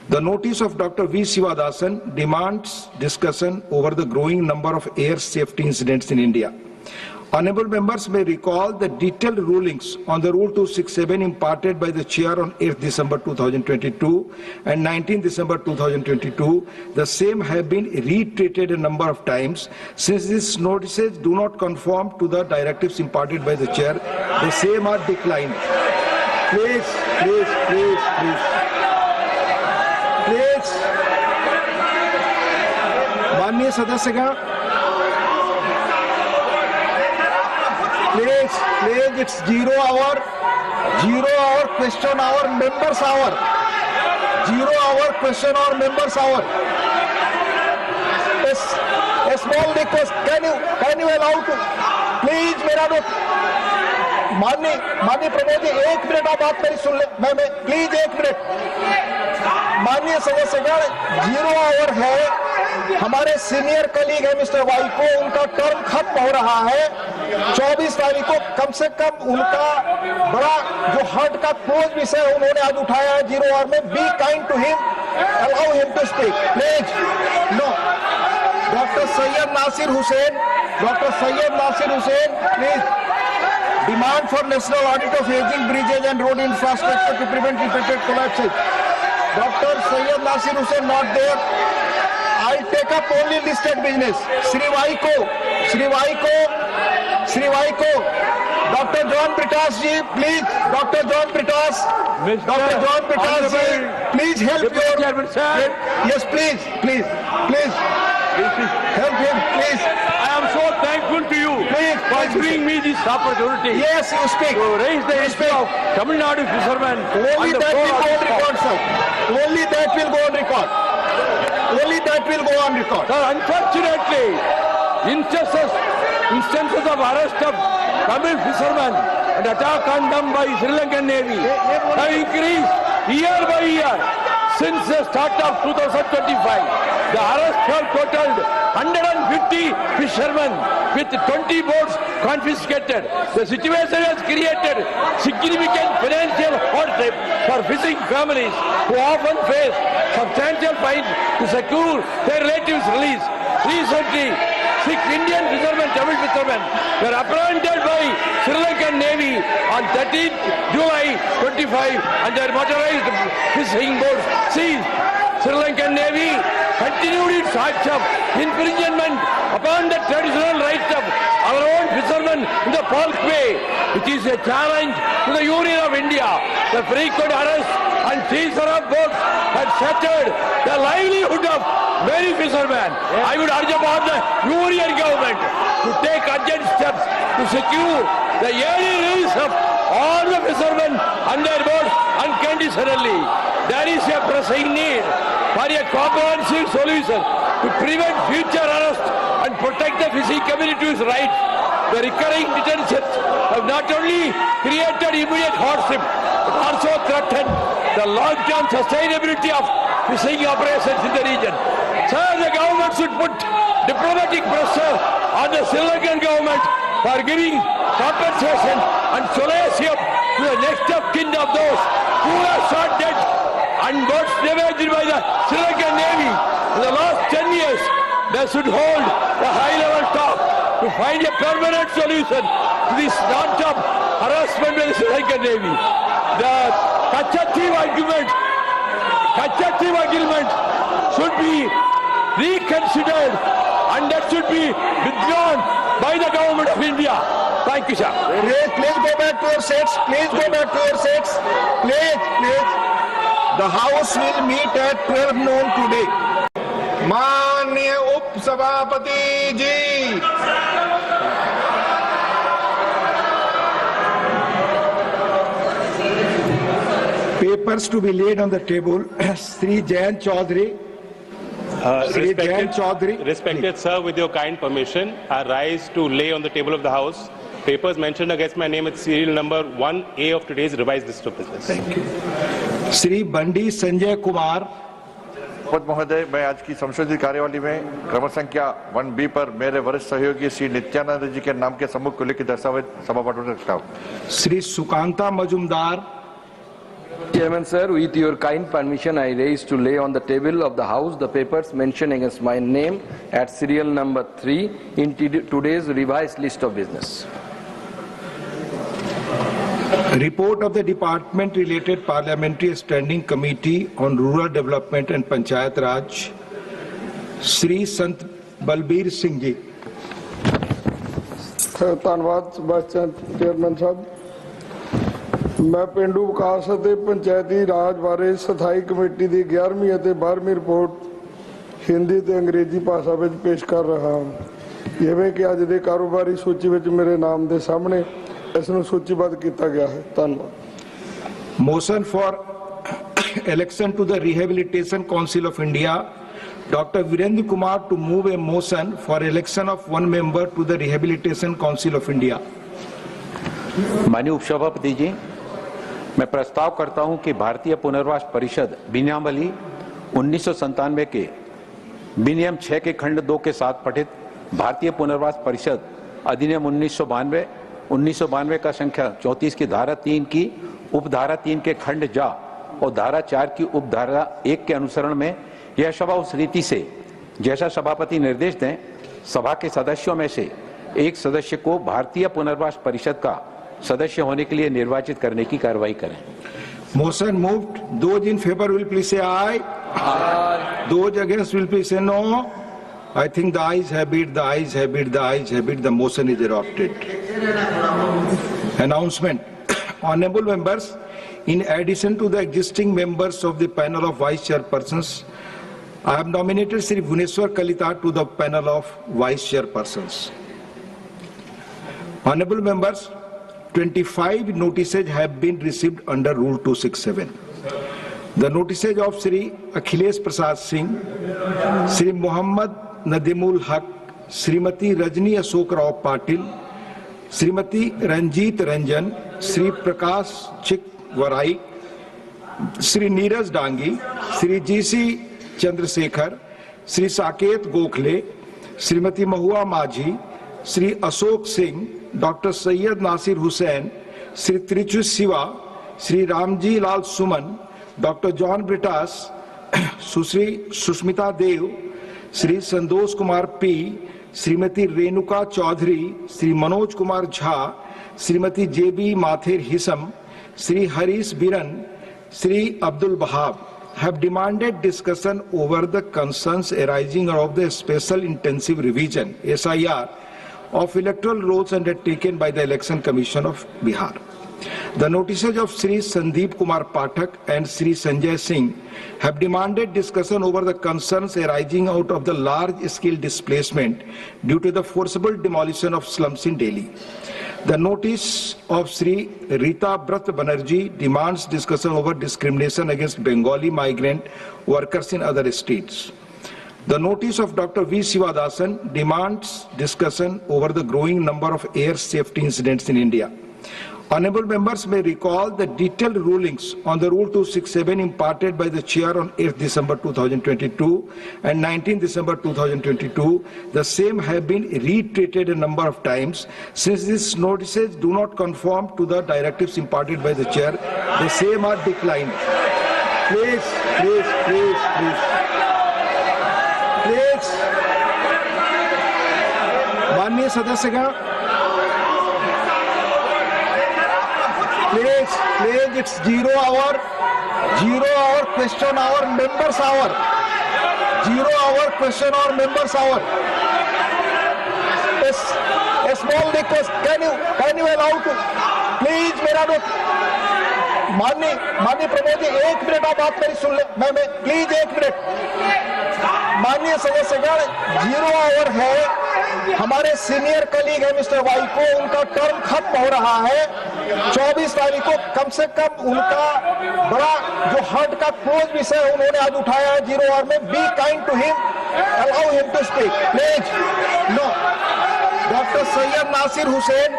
The notice of Dr. V. Sivadasan demands discussion over the growing number of air safety incidents in India. Honorable members may recall the detailed rulings on the Rule 267 imparted by the Chair on 8th December 2022 and 19th December 2022. The same have been reiterated a number of times. Since these notices do not conform to the directives imparted by the Chair, the same are declined. Please. माननीय सदस्यगण, Please, it's 0 hour question hour, members hour. 0 hour question hour, members hour. A small request, can you allow to, please मेरा तो माननीय Pramod ji 1 minute आप बात मेरी सुन ले, मैं please 1 minute. माननीय सदस्यगण, 0 आवर है, हमारे सीनियर कलीग है मिस्टर वाई को, उनका टर्म खत्म हो रहा है 24 तारीख को। कम से कम उनका बड़ा जो हार्ट का क्लोज विषय उन्होंने आज उठाया है 0 आवर में। Be kind to him, allow him to speak please. No, doctor Syed Nasir Hussain, please. Demand for national audit of aging bridges and road infrastructure to prevent repeated collapses. Dr. Syed Nasir Hussain not there. I'll take up only listed business. Sri Vaiko. Dr. John Britas ji, please. Dr. John Britas ji, please help your. Yes, please. Help him, please. I am so thankful to you for giving me this opportunity. Yes, you speak. To raise the issue of Tamil Nadu fishermen. Only that will go on record, sir. Only that will go on record. Sir, unfortunately, instances of arrest of Tamil fishermen and attack on them by Sri Lankan Navy have increased year by year since the start of 2025. The arrests have totaled 150 fishermen with 20 boats confiscated. The situation has created significant financial hardship for fishing families who often face substantial fines to secure their relatives' release. Recently, 6 Indian fishermen, Tamil fishermen, were apprehended by Sri Lankan Navy on 13th July 25 and their motorized fishing boats seized. Sri Lankan Navy continued its acts of infringement upon the traditional rights of our own fishermen in the Falk Bay, which is a challenge to the Union of India. The frequent arrests and seizure of boats had shattered the livelihood of many fishermen. I would urge upon the Union government to take urgent steps to secure the early release of all the fishermen and their boats unconditionally. There is a pressing need for a comprehensive solution to prevent future arrest and protect the fishing community's rights. The recurring detentions have not only created immediate hardship, but also threatened the long-term sustainability of fishing operations in the region. Sir, the government should put diplomatic pressure on the Sri Lankan government for giving compensation and solace to the next of kin of those who are shot dead and boats damaged by the Sri Lankan Navy in the last 10 years. They should hold a high-level talk to find a permanent solution to this non-stop harassment by the Sri Lankan Navy. The constructive agreement should be reconsidered and that should be withdrawn by the government of India. Thank you, sir. Please go back to your seats. Please go back to your seats. Please. The House will meet at 12 noon today. माननीय उप सभापति जी, papers to be laid on the table. Sri Jayan Chaudhary. Respected sir, with your kind permission, I rise to lay on the table of the House papers mentioned against my name with serial number 1A of today's revised list of business. Thank you. Sri Bandi Sanjay Kumar. पद महोदय, मैं आज की संशोधित कार्यवाही में क्रम संख्या 1B पर मेरे वरिष्ठ सहयोगी श्री नित्यानंद जी के नाम के सम्मुख को लिखित दस्तावेज सभापति रखता हूँ. Shri Sukanta Majumdar. Chairman sir, with your kind permission, I raise to lay on the table of the House the papers mentioned against my name at serial number 3 in today's revised list of business. Report of the Department Related Parliamentary Standing Committee on Rural Development and Panchayat Raj, Sri Sant Balbir Singh ji. ਧੰਨਵਾਦ chairman ਸਾਹਿਬ। ਮੈਂ ਪਿੰਡੂ ਵਿਕਾਸ ਅਤੇ ਪੰਚਾਇਤੀ ਰਾਜ ਬਾਰੇ ਸਥਾਈ committee ਦੀ 11ਵੀਂ ਅਤੇ 12ਵੀਂ report Hindi ਤੇ ਅੰਗਰੇਜ਼ੀ ਭਾਸ਼ਾ ਵਿੱਚ ਪੇਸ਼ ਕਰ ਰਿਹਾ ਹਾਂ। ਜਿਵੇਂ ਕਿ ਅੱਜ ਦੇ ਕਾਰੋਬਾਰੀ ਸੂਚੀ ਵਿੱਚ ਮੇਰੇ ਨਾਮ ਦੇ ਸਾਹਮਣੇ ਇਸ ਨੂੰ ਸੂਚੀਬੱਧ ਕੀਤਾ ਗਿਆ ਹੈ। ਧੰਨਵਾਦ। Motion for election to the Rehabilitation Council of India, Dr. Virendra Kumar to move a motion for election of one member to the Rehabilitation Council of India. माननीय उपसभापति जी, मैं प्रस्ताव करता हूं कि भारतीय पुनर्वास परिषद बिन्यावली 1997 के विनियम 6 के खंड 2 के साथ पठित भारतीय पुनर्वास परिषद अधिनियम 1992 का संख्या 34 की धारा 3 की उपधारा 3 के खंड जा और धारा 4 की उपधारा 1 के अनुसरण में यह सभा उस रीति से जैसा सभापति निर्देश दें सभा के सदस्यों में से एक सदस्य को भारतीय पुनर्वास परिषद का सदस्य होने के लिए निर्वाचित करने की कार्रवाई करें। Motion moved. Those in favor will please say aye. Aye. Those against will please say no. I think the ayes have it. The ayes have it. The ayes have it. The motion is adopted. Announcement. Honorable members, in addition to the existing members of the panel of vice chairpersons, I have nominated Sri Bhuneshwar Kalita to the panel of vice chairpersons. Honorable members, 25 notices have been received under Rule 267. The notices of Sri Akhilesh Prasad Singh, Sri Muhammad Nadimul Haq, Srimati Rajni Ashok Rao Patil, Srimati Ranjit Ranjan, Sri Prakash Chik Varai, Sri Neeraj Dangi, Sri G.C. Chandrasekhar, Sri Saket Gokhale, Srimati Mahua Majhi, Sri Ashok Singh, Dr. Syed Nasir Hussain, Sri Trichu Siva, Sri Ramji Lal Suman, Dr. John Britas, Sri Sushmita Dev, Sri Sandosh Kumar P, Srimati Renuka Chaudhary, Sri Manoj Kumar Jha, Srimati J.B. Mathir Hisam, Sri Harish Biran, Sri Abdul Bahab have demanded discussion over the concerns arising out of the Special Intensive Revision (SIR) of electoral rolls undertaken by the Election Commission of Bihar. The notices of Sri Sandeep Kumar Pathak and Sri Sanjay Singh have demanded discussion over the concerns arising out of the large-scale displacement due to the forcible demolition of slums in Delhi. The notice of Sri Rita Brat Banerjee demands discussion over discrimination against Bengali migrant workers in other states. The notice of Dr. V. Sivadasan demands discussion over the growing number of air safety incidents in India. Honorable members may recall the detailed rulings on the Rule 267 imparted by the Chair on 8th December 2022 and 19th December 2022. The same have been reiterated a number of times. Since these notices do not conform to the directives imparted by the Chair, the same are declined. Please. माननीय सदस्यगण, please, it's 0 hour question hour, members hour. 0 hour question hour, members hour. A small request, can you allow to, please मेरा दोस्त, माननीय Pramod ji 1 minute आप बात मेरी सुन ले, मैं please 1 minute. माननीय सदस्यगण, 0 आवर है, हमारे सीनियर कलीग है मिस्टर वाई को, उनका टर्म खत्म हो रहा है 24 तारीख को। कम से कम उनका बड़ा जो हार्ट का क्लोज विषय उन्होंने आज उठाया है 0 आवर में। Be kind to him, allow him to speak please. No, doctor Syed Nasir Hussain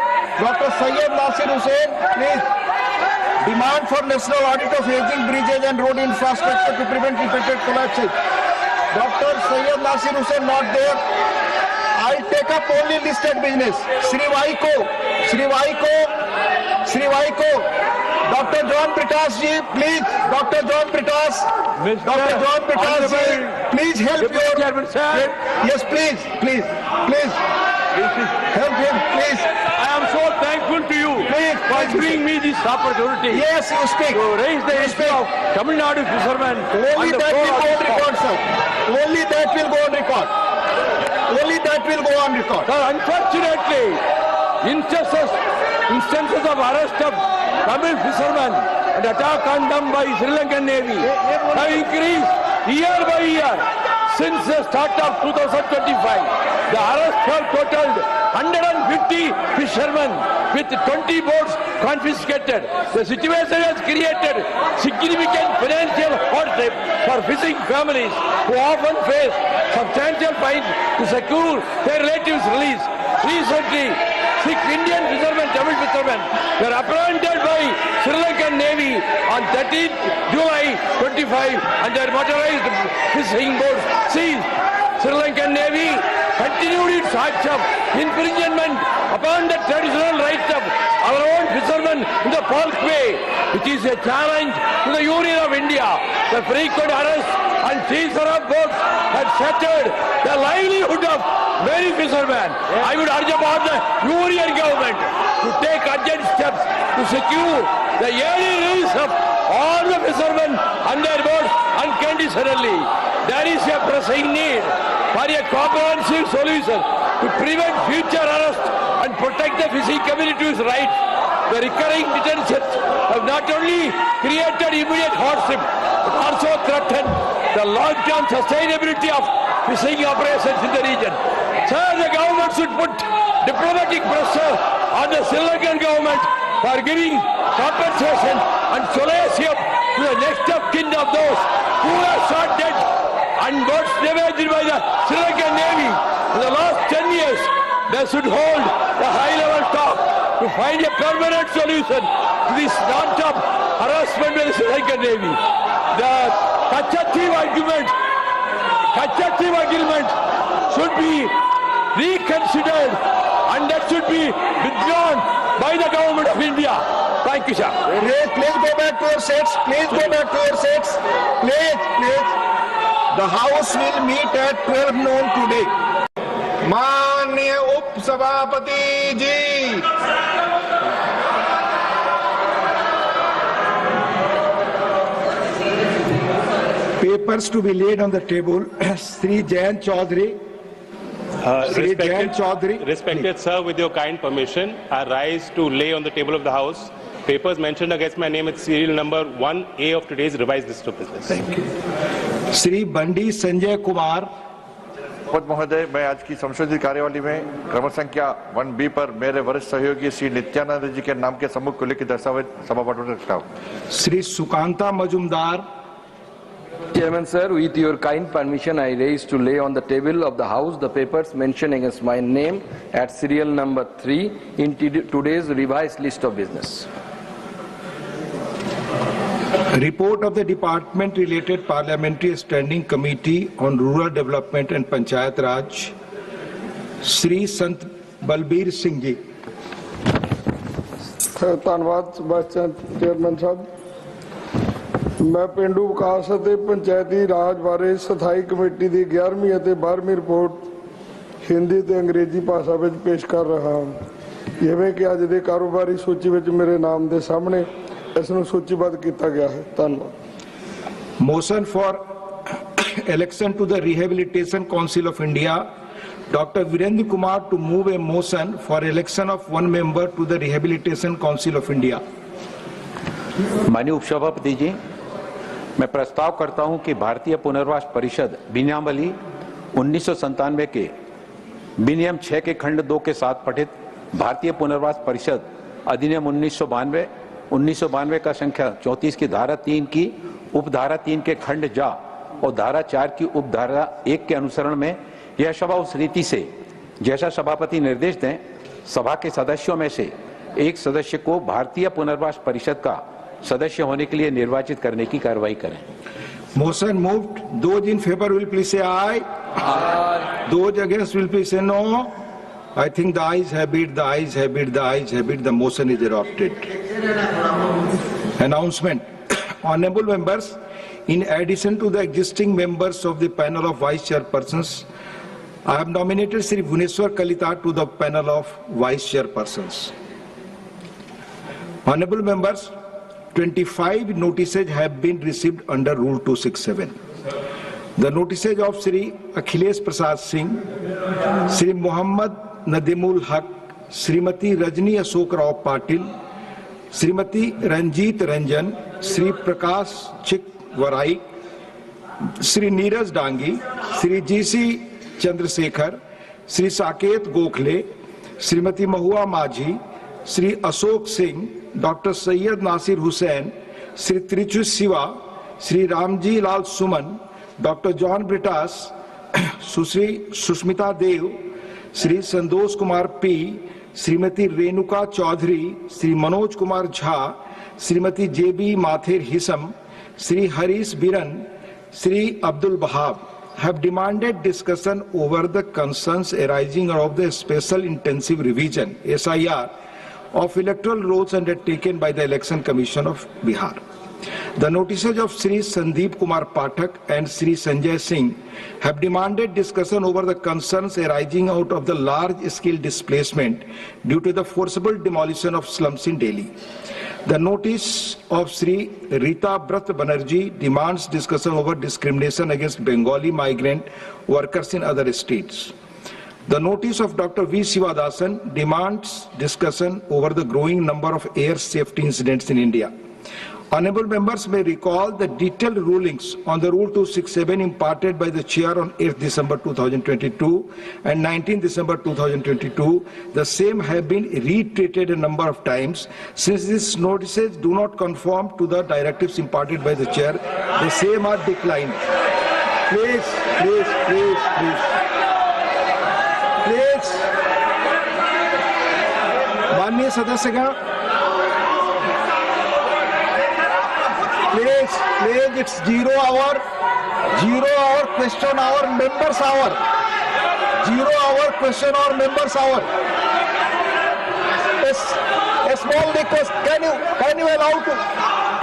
please. Demand for national audit of aging bridges and road infrastructure to prevent repeated collapses. Dr. Syed Nasir Hussain not there. I take up only listed business. Sri Vaiko. Dr. John Pritash ji, please. Dr. John Pritash ji, please help your chairman, sir. Yes, please. Help him, please. I am so thankful to you for giving me this opportunity. Yes, you speak. To raise the issue of Tamil Nadu fishermen. Only that will go on record, sir. Only that will go on record. Sir, unfortunately, instances of arrest of Tamil fishermen and attack on them by Sri Lankan Navy have increased year by year since the start of 2025. The arrests have totaled 150 fishermen with 20 boats confiscated. The situation has created significant financial hardship for fishing families who often face substantial fines to secure their relatives' release. Recently, 6 Indian fishermen, Tamil fishermen, were apprehended by Sri Lankan Navy on 13th July 25 and their motorized fishing boats seized. Sri Lankan Navy continued its acts of infringement upon the traditional rights of our own fishermen in the Falk Bay, which is a challenge to the Union of India. The frequent arrests and seizure of boats had shattered the livelihood of many fishermen. I would urge upon the Union government to take urgent steps to secure the yearly release of all the fishermen and their boats unconditionally. There is a pressing need for a comprehensive solution to prevent future arrests and protect the fishing community's rights. The recurring detentions have not only created immediate hardship but also threatened the long-term sustainability of fishing operations in the region. Sir, the government should put diplomatic pressure on the Sri Lankan government for giving compensation and solace to the next of kin of those who are shot dead and boats damaged by the Sri Lankan Navy. In the last 10 years, they should hold the high-level talk to find a permanent solution to this non-stop harassment by the Sri Lankan Navy. The Kachathib agreement should be reconsidered and that should be withdrawn by the government of India. Thank you, sir. Please go back to your seats. Please. The House will meet at 12 noon today. माननीय उप सभापति जी, papers to be laid on the table. Sri Jayan Chaudhary. Respected sir, with your kind permission, I rise to lay on the table of the House papers mentioned against my name with serial number 1A of today's revised list of business. Thank you. Sri Bandi Sanjay Kumar. शपथ महोदय, मैं आज की संशोधित कार्यवाही में क्रम संख्या 1B पर मेरे वरिष्ठ सहयोगी श्री नित्यानंद जी के नाम के सम्मुख को लिखित दस्तावेज सभापति में रखता हूँ। Shri Sukanta Majumdar. Chairman sir, with your kind permission, I raise to lay on the table of the House the papers mentioned against my name at serial number 3 in today's revised list of business. Report of the Department Related Parliamentary Standing Committee on Rural Development and Panchayat Raj, Shri Sant Balbir Singh ji। ਧੰਨਵਾਦ chairman ਸਾਹਿਬ। ਮੈਂ ਪਿੰਡੂ ਵਿਕਾਸ ਅਤੇ ਪੰਚਾਇਤੀ ਰਾਜ ਬਾਰੇ ਸਥਾਈ committee ਦੀ 11ਵੀਂ ਅਤੇ 12ਵੀਂ report Hindi ਤੇ ਅੰਗਰੇਜ਼ੀ ਭਾਸ਼ਾ ਵਿੱਚ ਪੇਸ਼ ਕਰ ਰਿਹਾ ਹਾਂ। ਜਿਵੇਂ ਕਿ ਅੱਜ ਦੇ ਕਾਰੋਬਾਰੀ ਸੂਚੀ ਵਿੱਚ ਮੇਰੇ ਨਾਮ ਦੇ ਸਾਹਮਣੇ ਇਸ ਨੂੰ ਸੂਚੀਬੱਧ ਕੀਤਾ ਗਿਆ ਹੈ। ਧੰਨਵਾਦ। Motion for election to the Rehabilitation Council of India, Dr. Virendra Kumar to move a motion for election of one member to the Rehabilitation Council of India। माननीय उपसभापति जी, मैं प्रस्ताव करता हूं कि भारतीय पुनर्वास परिषद बिन्यावली 1997 के विनियम 6 के खंड 2 के साथ पठित भारतीय पुनर्वास परिषद अधिनियम 1992 का संख्या 34 की धारा 3 की उपधारा 3 के खंड जा और धारा 4 की उपधारा 1 के अनुसरण में यह सभा उस रीति से जैसा सभापति निर्देश दें सभा के सदस्यों में से एक सदस्य को भारतीय पुनर्वास परिषद का सदस्य होने के लिए निर्वाचित करने की कार्रवाई करें। Motion moved. Those in favor will please say aye. Aye. Those against will please say no. I think the ayes have it, the ayes have it, the ayes have it. The motion is adopted. Announcement. Honorable members, in addition to the existing members of the panel of vice chairpersons, I have nominated Sri Bhuneshwar Kalita to the panel of vice chairpersons. Honorable members, 25 notices have been received under Rule 267. The notices of Sri Akhilesh Prasad Singh, Sri Muhammad Nadimul Haq, Srimati Rajni Ashok Rao Patil, Srimati Ranjit Ranjan, Sri Prakash Chik Varai, Sri Neeraj Dangi, Sri G.C. Chandrasekhar, Sri Saket Gokhale, Srimati Mahua Majhi, Sri Ashok Singh, Dr. Syed Nasir Hussain, Sri Trichu Siva, Sri Ramji Lal Suman, Dr. John Britas, Sri Sushmita Dev, Sri Sandosh Kumar P, Srimati Renuka Chaudhary, Sri Manoj Kumar Jha, Srimati J.B. Mathir Hisam, Sri Harish Biran, Sri Abdul Bahab have demanded discussion over the concerns arising out of the Special Intensive Revision (SIR) of electoral rolls undertaken by the Election Commission of Bihar. The notices of Sri Sandeep Kumar Pathak and Sri Sanjay Singh have demanded discussion over the concerns arising out of the large-scale displacement due to the forcible demolition of slums in Delhi. The notice of Sri Rita Brat Banerjee demands discussion over discrimination against Bengali migrant workers in other states. The notice of Dr. V. Sivadasan demands discussion over the growing number of air safety incidents in India. Honorable members may recall the detailed rulings on the Rule 267 imparted by the Chair on 8th December 2022 and 19th December 2022. The same have been reiterated a number of times. Since these notices do not conform to the directives imparted by the Chair, the same are declined. Please. माननीय सदस्यगण, please, it's 0 hour question hour, members hour. 0 hour question hour, members hour. A small request, can you allow to,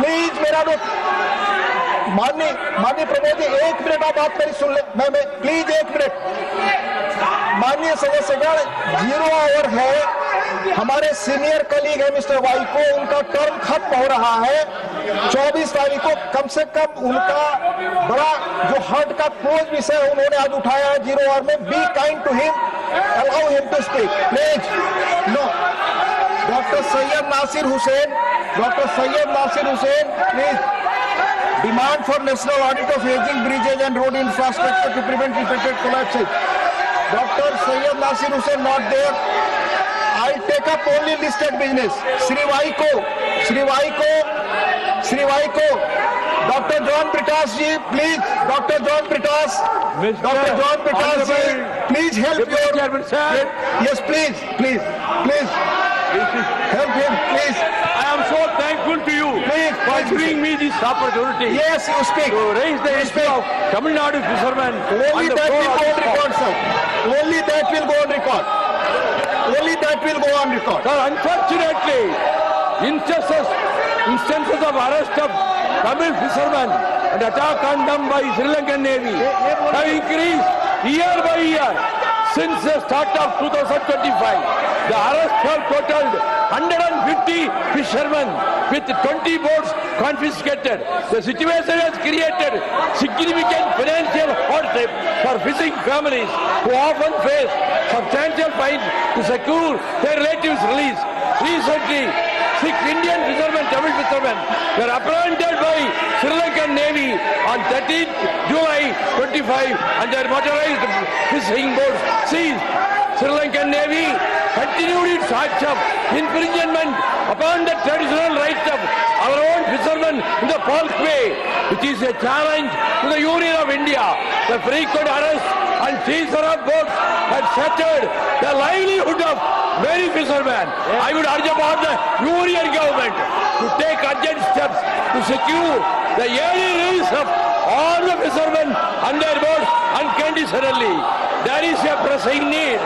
please मेरा तो माननीय Pramod ji 1 minute आप बात मेरी सुन ले, मैं please 1 minute. माननीय सदस्यगण, 0 आवर है, हमारे सीनियर कलीग है मिस्टर वाइको, उनका टर्म खत्म हो रहा है 24 तारीख को। कम से कम उनका बड़ा जो हार्ट का क्लोज विषय उन्होंने आज उठाया है 0 आवर में। Be kind to him, allow him to speak please. No, doctor Syed Nasir Hussain, please. Demand for national audit of aging bridges and road infrastructure to prevent repeated collapses. Dr. Syed Nasir Hussain not there. I take up only listed business. Sri Vaiko. Dr. John Britas ji, please. Dr. John Britas. Dr. John Britas ji, please help your. Yes, please. Help him, please. I am so thankful to you for giving me this opportunity. Yes, you speak. To raise the issue of Tamil Nadu fishermen. Only that will go on record, sir. Only that will go on record. Sir, unfortunately, instances of arrest of Tamil fishermen and attack on them by Sri Lankan Navy have increased year by year since the start of 2025. The arrests have totaled 150 fishermen with 20 boats confiscated. The situation has created significant financial hardship for fishing families who often face substantial fines to secure their relatives' release. Recently, 6 Indian fishermen, Tamil fishermen, were apprehended by Sri Lankan Navy on 13th July 25 and their motorized fishing boats seized. Sri Lankan Navy continued its acts of infringement upon the traditional rights of our own fishermen in the Falk Bay, which is a challenge to the Union of India. The frequent arrests and seizure of boats had shattered the livelihood of many fishermen. I would urge upon the Union government to take urgent steps to secure the yearly release of all the fishermen and their boats unconditionally. There is a pressing need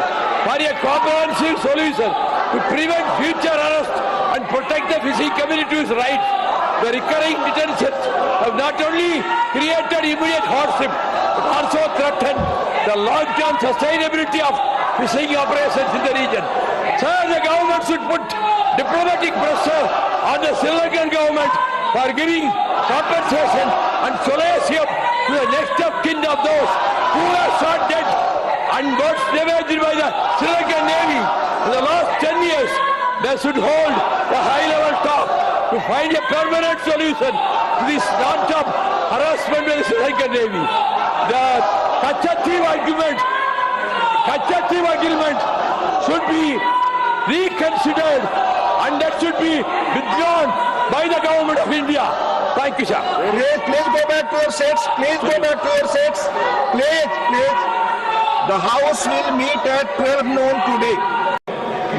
for a comprehensive solution to prevent future arrests and protect the fishing community's rights. The recurring detentions have not only created immediate hardship but also threatened the long-term sustainability of fishing operations in the region. Sir, the government should put diplomatic pressure on the Sri Lankan government for giving compensation and solace to the next of kin of those who are shot dead and boats damaged by the Sri Lankan Navy. In the last 10 years, they should hold the high-level talk to find a permanent solution to this non-stop harassment by the Sri Lankan Navy. The Kachathib agreement should be reconsidered and that should be withdrawn by the government of India. Thank you, sir. Please go back to your seats. Please. The House will meet at 12 noon today.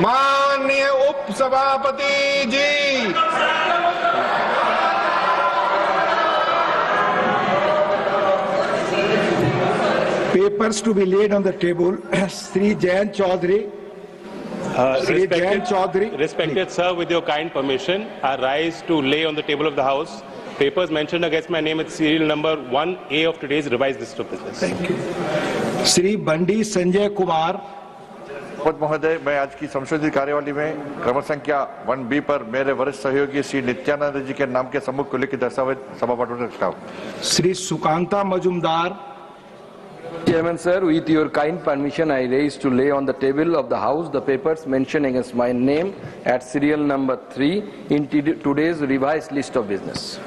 माननीय उप सभापति जी, papers to be laid on the table. Sri Jayan Chaudhary. Respected sir, with your kind permission, I rise to lay on the table of the House papers mentioned against my name with serial number 1A of today's revised list of business. Thank you. Sri Bandi Sanjay Kumar. पद महोदय, मैं आज की संशोधित कार्यवाही में क्रम संख्या 1B पर मेरे वरिष्ठ सहयोगी श्री नित्यानंद जी के नाम के समूह को लिखित दस्तावेज सभा पाठ में रखता हूँ. Sri Sukanta Majumdar. Chairman sir, with your kind permission, I raise to lay on the table of the House the papers mentioned against my name at serial number 3 in today's revised list of business.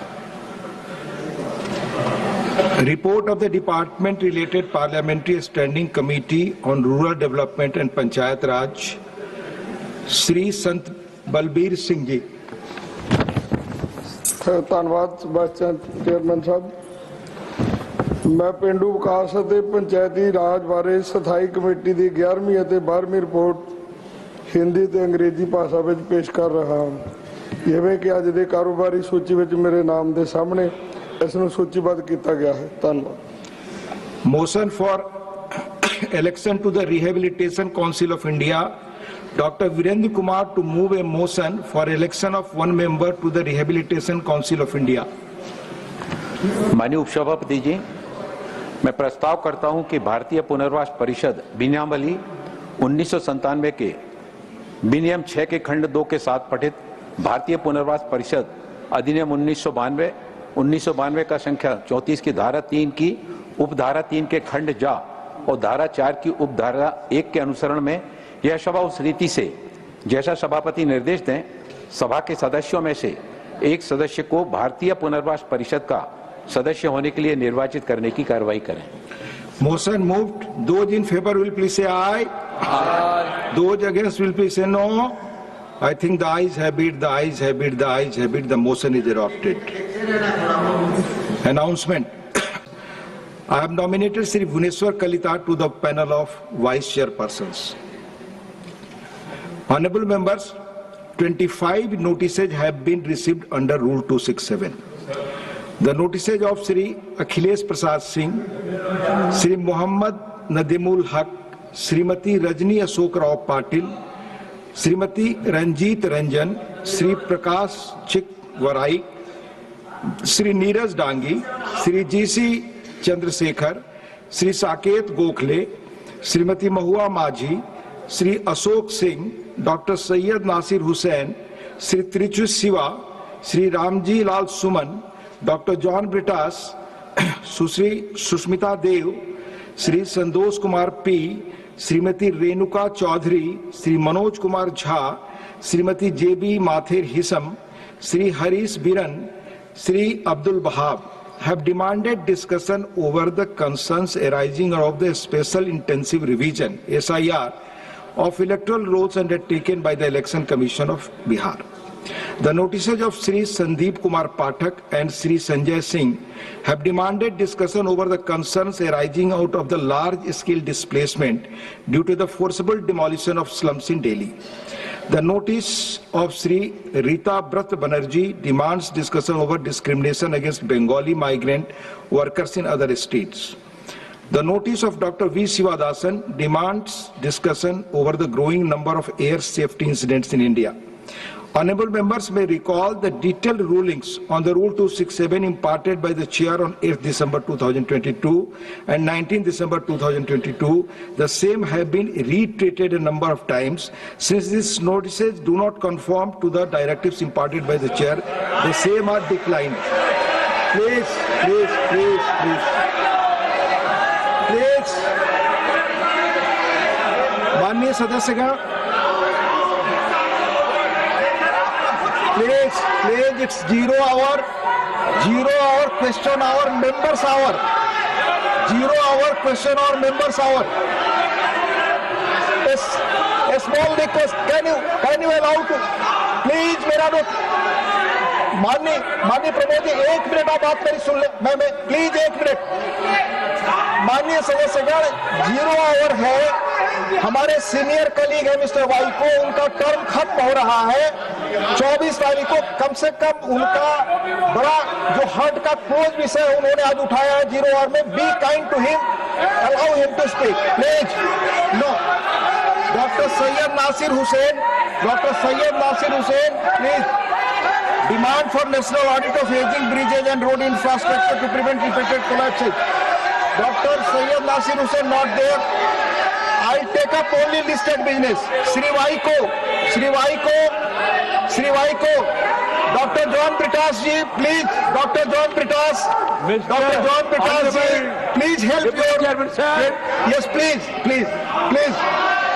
Report of the Department Related Parliamentary Standing Committee on Rural Development and Panchayat Raj, Sri Sant Balbir Singh ji. ਧੰਨਵਾਦ ਸਭਾਚਾਰ chairman ਸਾਹਿਬ। ਮੈਂ ਪਿੰਡੂ ਵਿਕਾਸ ਅਤੇ ਪੰਚਾਇਤੀ ਰਾਜ ਬਾਰੇ ਸਥਾਈ committee ਦੀ 11ਵੀਂ ਅਤੇ 12ਵੀਂ report Hindi ਤੇ ਅੰਗਰੇਜ਼ੀ ਭਾਸ਼ਾ ਵਿੱਚ ਪੇਸ਼ ਕਰ ਰਿਹਾ ਹਾਂ। ਜਿਵੇਂ ਕਿ ਅੱਜ ਦੇ ਕਾਰੋਬਾਰੀ ਸੂਚੀ ਵਿੱਚ ਮੇਰੇ ਨਾਮ ਦੇ ਸਾਹਮਣੇ ਇਸ ਨੂੰ ਸੂਚੀਬੱਧ ਕੀਤਾ ਗਿਆ ਹੈ। ਧੰਨਵਾਦ। Motion for election to the Rehabilitation Council of India. Dr. Virendra Kumar to move a motion for election of one member to the Rehabilitation Council of India. माननीय उपसभापति जी, मैं प्रस्ताव करता हूं कि भारतीय पुनर्वास परिषद बिन्यावली 1997 के विनियम 6 के खंड 2 के साथ पठित भारतीय पुनर्वास परिषद अधिनियम 1992 का संख्या 34 की धारा 3 की उपधारा 3 के खंड जा और धारा 4 की उपधारा 1 के अनुसरण में यह सभा उस रीति से जैसा सभापति निर्देश दें सभा के सदस्यों में से एक सदस्य को भारतीय पुनर्वास परिषद का सदस्य होने के लिए निर्वाचित करने की कार्रवाई करें। Motion moved. Those in favor will please say aye. Aye. Those against will please say no. I think the ayes have it, the ayes have it, the ayes have it. The motion is adopted. Announcement. I have nominated Sri Bhuneshwar Kalita to the panel of vice chairpersons. Honorable members, 25 notices have been received under Rule 267. The notices of Sri Akhilesh Prasad Singh, Sri Muhammad Nadimul Haq, Srimati Rajni Ashok Rao Patil, Srimati Ranjit Ranjan, Sri Prakash Chik Varai, Sri Neeraj Dangi, Sri G.C. Chandrasekhar, Sri Saket Gokhale, Srimati Mahua Majhi, Sri Ashok Singh, Dr. Syed Nasir Hussain, Sri Trichu Siva, Sri Ramji Lal Suman, Dr. John Britas, Sri Sushmita Dev, Sri Sandosh Kumar P, Srimati Renuka Chaudhary, Sri Manoj Kumar Jha, Srimati J.B. Mathur Hisam, Sri Harish Biran, Sri Abdul Bahab have demanded discussion over the concerns arising out of the Special Intensive Revision (SIR) of electoral rolls undertaken by the Election Commission of Bihar. The notices of Sri Sandeep Kumar Pathak and Sri Sanjay Singh have demanded discussion over the concerns arising out of the large-scale displacement due to the forcible demolition of slums in Delhi. The notice of Sri Rita Brat Banerjee demands discussion over discrimination against Bengali migrant workers in other states. The notice of Dr. V. Sivadasan demands discussion over the growing number of air safety incidents in India. Honourable members may recall the detailed rulings on the Rule 267 imparted by the Chair on 8th December 2022 and 19th December 2022. The same have been reiterated a number of times. Since these notices do not conform to the directives imparted by the Chair, the same are declined. Please. माननीय सदस्यगण, please, it's 0 hour question hour, members hour. 0 hour question hour, members hour. A small request, can you allow to, please, मेरा तो माननीय Pramod ji 1 minute आप बात मेरी सुन ले, मैं please 1 minute. माननीय सदस्यगण, 0 आवर है, हमारे सीनियर कलीग है मिस्टर वाई को, उनका टर्म खत्म हो रहा है 24 तारीख को। कम से कम उनका बड़ा जो हार्ट का क्लोज विषय उन्होंने आज उठाया है 0 आवर में। Be kind to him, allow him to speak please. No, doctor Syed Nasir Hussain, please. Demand for national audit of aging bridges and road infrastructure to prevent repeated collapses. Dr. Syed Nasir Hussain not there. I take up only listed business. Sri Vaiko. Dr. John Britas ji, please. Dr. John Britas ji, please help your. Yes, please.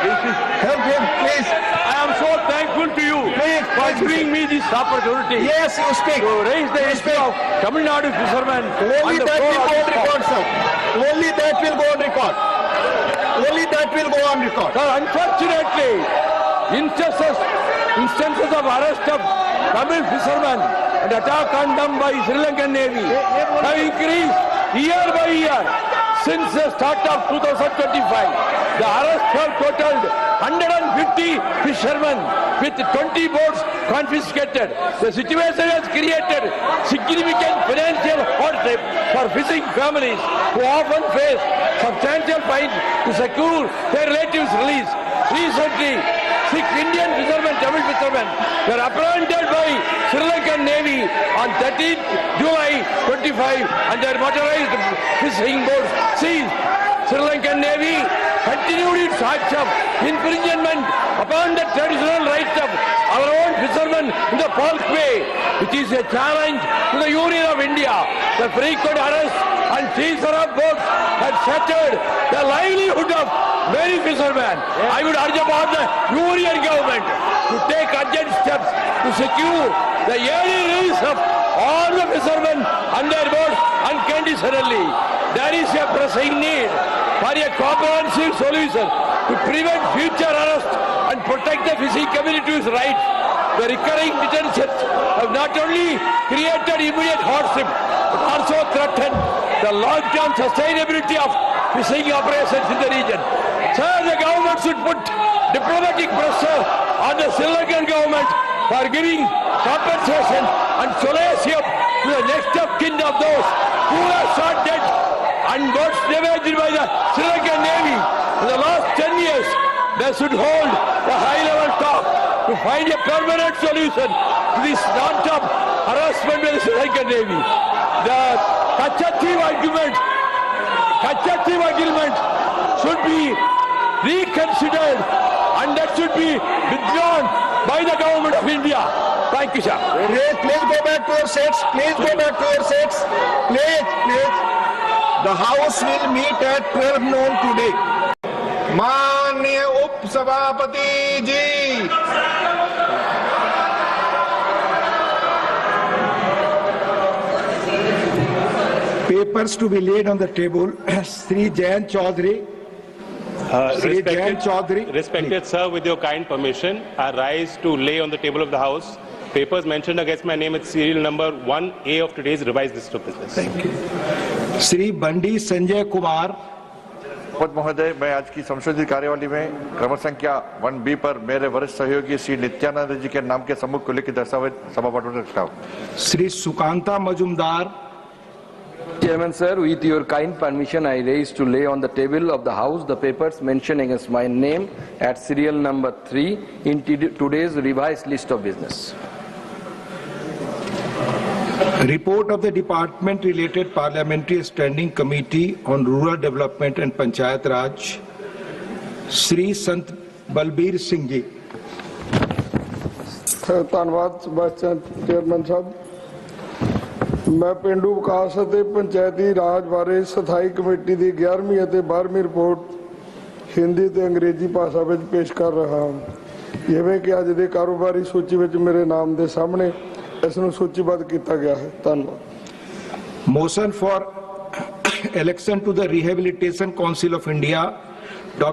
Help him, please. I am so thankful to you for giving me this opportunity. Yes, you speak. To raise the issue of Tamil Nadu fishermen. Only that will go on record, sir. Only that will go on record. Sir, unfortunately, instances of arrest of Tamil fishermen and attack on them by Sri Lankan Navy have increased year by year since the start of 2025. The arrests have totaled 150 fishermen with 20 boats confiscated. The situation has created significant financial hardship for fishing families who often face substantial fines to secure their relatives' release. Recently, 6 Indian fishermen, Tamil fishermen, were apprehended by Sri Lankan Navy on 13th July 25 and their motorized fishing boats seized. Sri Lankan Navy continued its acts of infringement upon the traditional rights of our own fishermen in the Falk Bay, which is a challenge to the Union of India. The frequent arrests and seizure of boats had shattered the livelihood of many fishermen. I would urge upon the Union government to take urgent steps to secure the yearly release of all the fishermen and their boats and additionally, there is a pressing need for a comprehensive solution to prevent future arrest and protect the fishing community's rights. The recurring detentions have not only created immediate hardship, but also threatened the long-term sustainability of fishing operations in the region. Sir, the government should put diplomatic pressure on the Sri Lankan government for giving compensation and solace to the next of kin of those who are shot dead and got damaged by the Sri Lankan Navy in the last 10 years. They should hold the high-level talk to find a permanent solution to this non-stop harassment by the Sri Lankan Navy. The Kachathip agreement should be reconsidered and that should be withdrawn by the government of India. Thank you, sir. Please go back to your seats. Please go back to your seats. Please. The House will meet at 12 noon today. माननीय उप सभापति जी, Papers to be laid on the table. Sri Jayan Chaudhary. Respected sir, with your kind permission, I rise to lay on the table of the House papers mentioned against my name with serial number 1A of today's revised list of business. Thank you. Sri Bandi Sanjay Kumar. शपथ महोदय, मैं आज की संशोधित कार्यवाही में क्रम संख्या 1B पर मेरे वरिष्ठ सहयोगी श्री नित्यानंद जी के नाम के समूह को लिखित दस्तावेज सभापति में रखता हूं। Shri Sukanta Majumdar. Chairman sir, with your kind permission, I raise to lay on the table of the House the papers mentioned against my name at serial number 3 in today's revised list of business. Report of the Department Related Parliamentary Standing Committee on Rural Development and Panchayat Raj, Sri Sant Balbir Singh ji. ਧੰਨਵਾਦ chairman ਸਾਹਿਬ। ਮੈਂ ਪਿੰਡੂ ਵਿਕਾਸ ਅਤੇ ਪੰਚਾਇਤੀ ਰਾਜ ਬਾਰੇ ਸਥਾਈ committee ਦੀ 11ਵੀਂ ਅਤੇ 12ਵੀਂ report Hindi ਤੇ ਅੰਗਰੇਜ਼ੀ ਭਾਸ਼ਾ ਵਿੱਚ ਪੇਸ਼ ਕਰ ਰਿਹਾ ਹਾਂ। ਜਿਵੇਂ ਕਿ ਅੱਜ ਦੇ ਕਾਰੋਬਾਰੀ ਸੂਚੀ ਵਿੱਚ ਮੇਰੇ ਨਾਮ ਦੇ ਸਾਹਮਣੇ ਇਸ ਨੂੰ ਸੂਚੀਬੱਧ ਕੀਤਾ ਗਿਆ ਹੈ। ਧੰਨਵਾਦ। Motion for election to the Rehabilitation Council of India, Dr.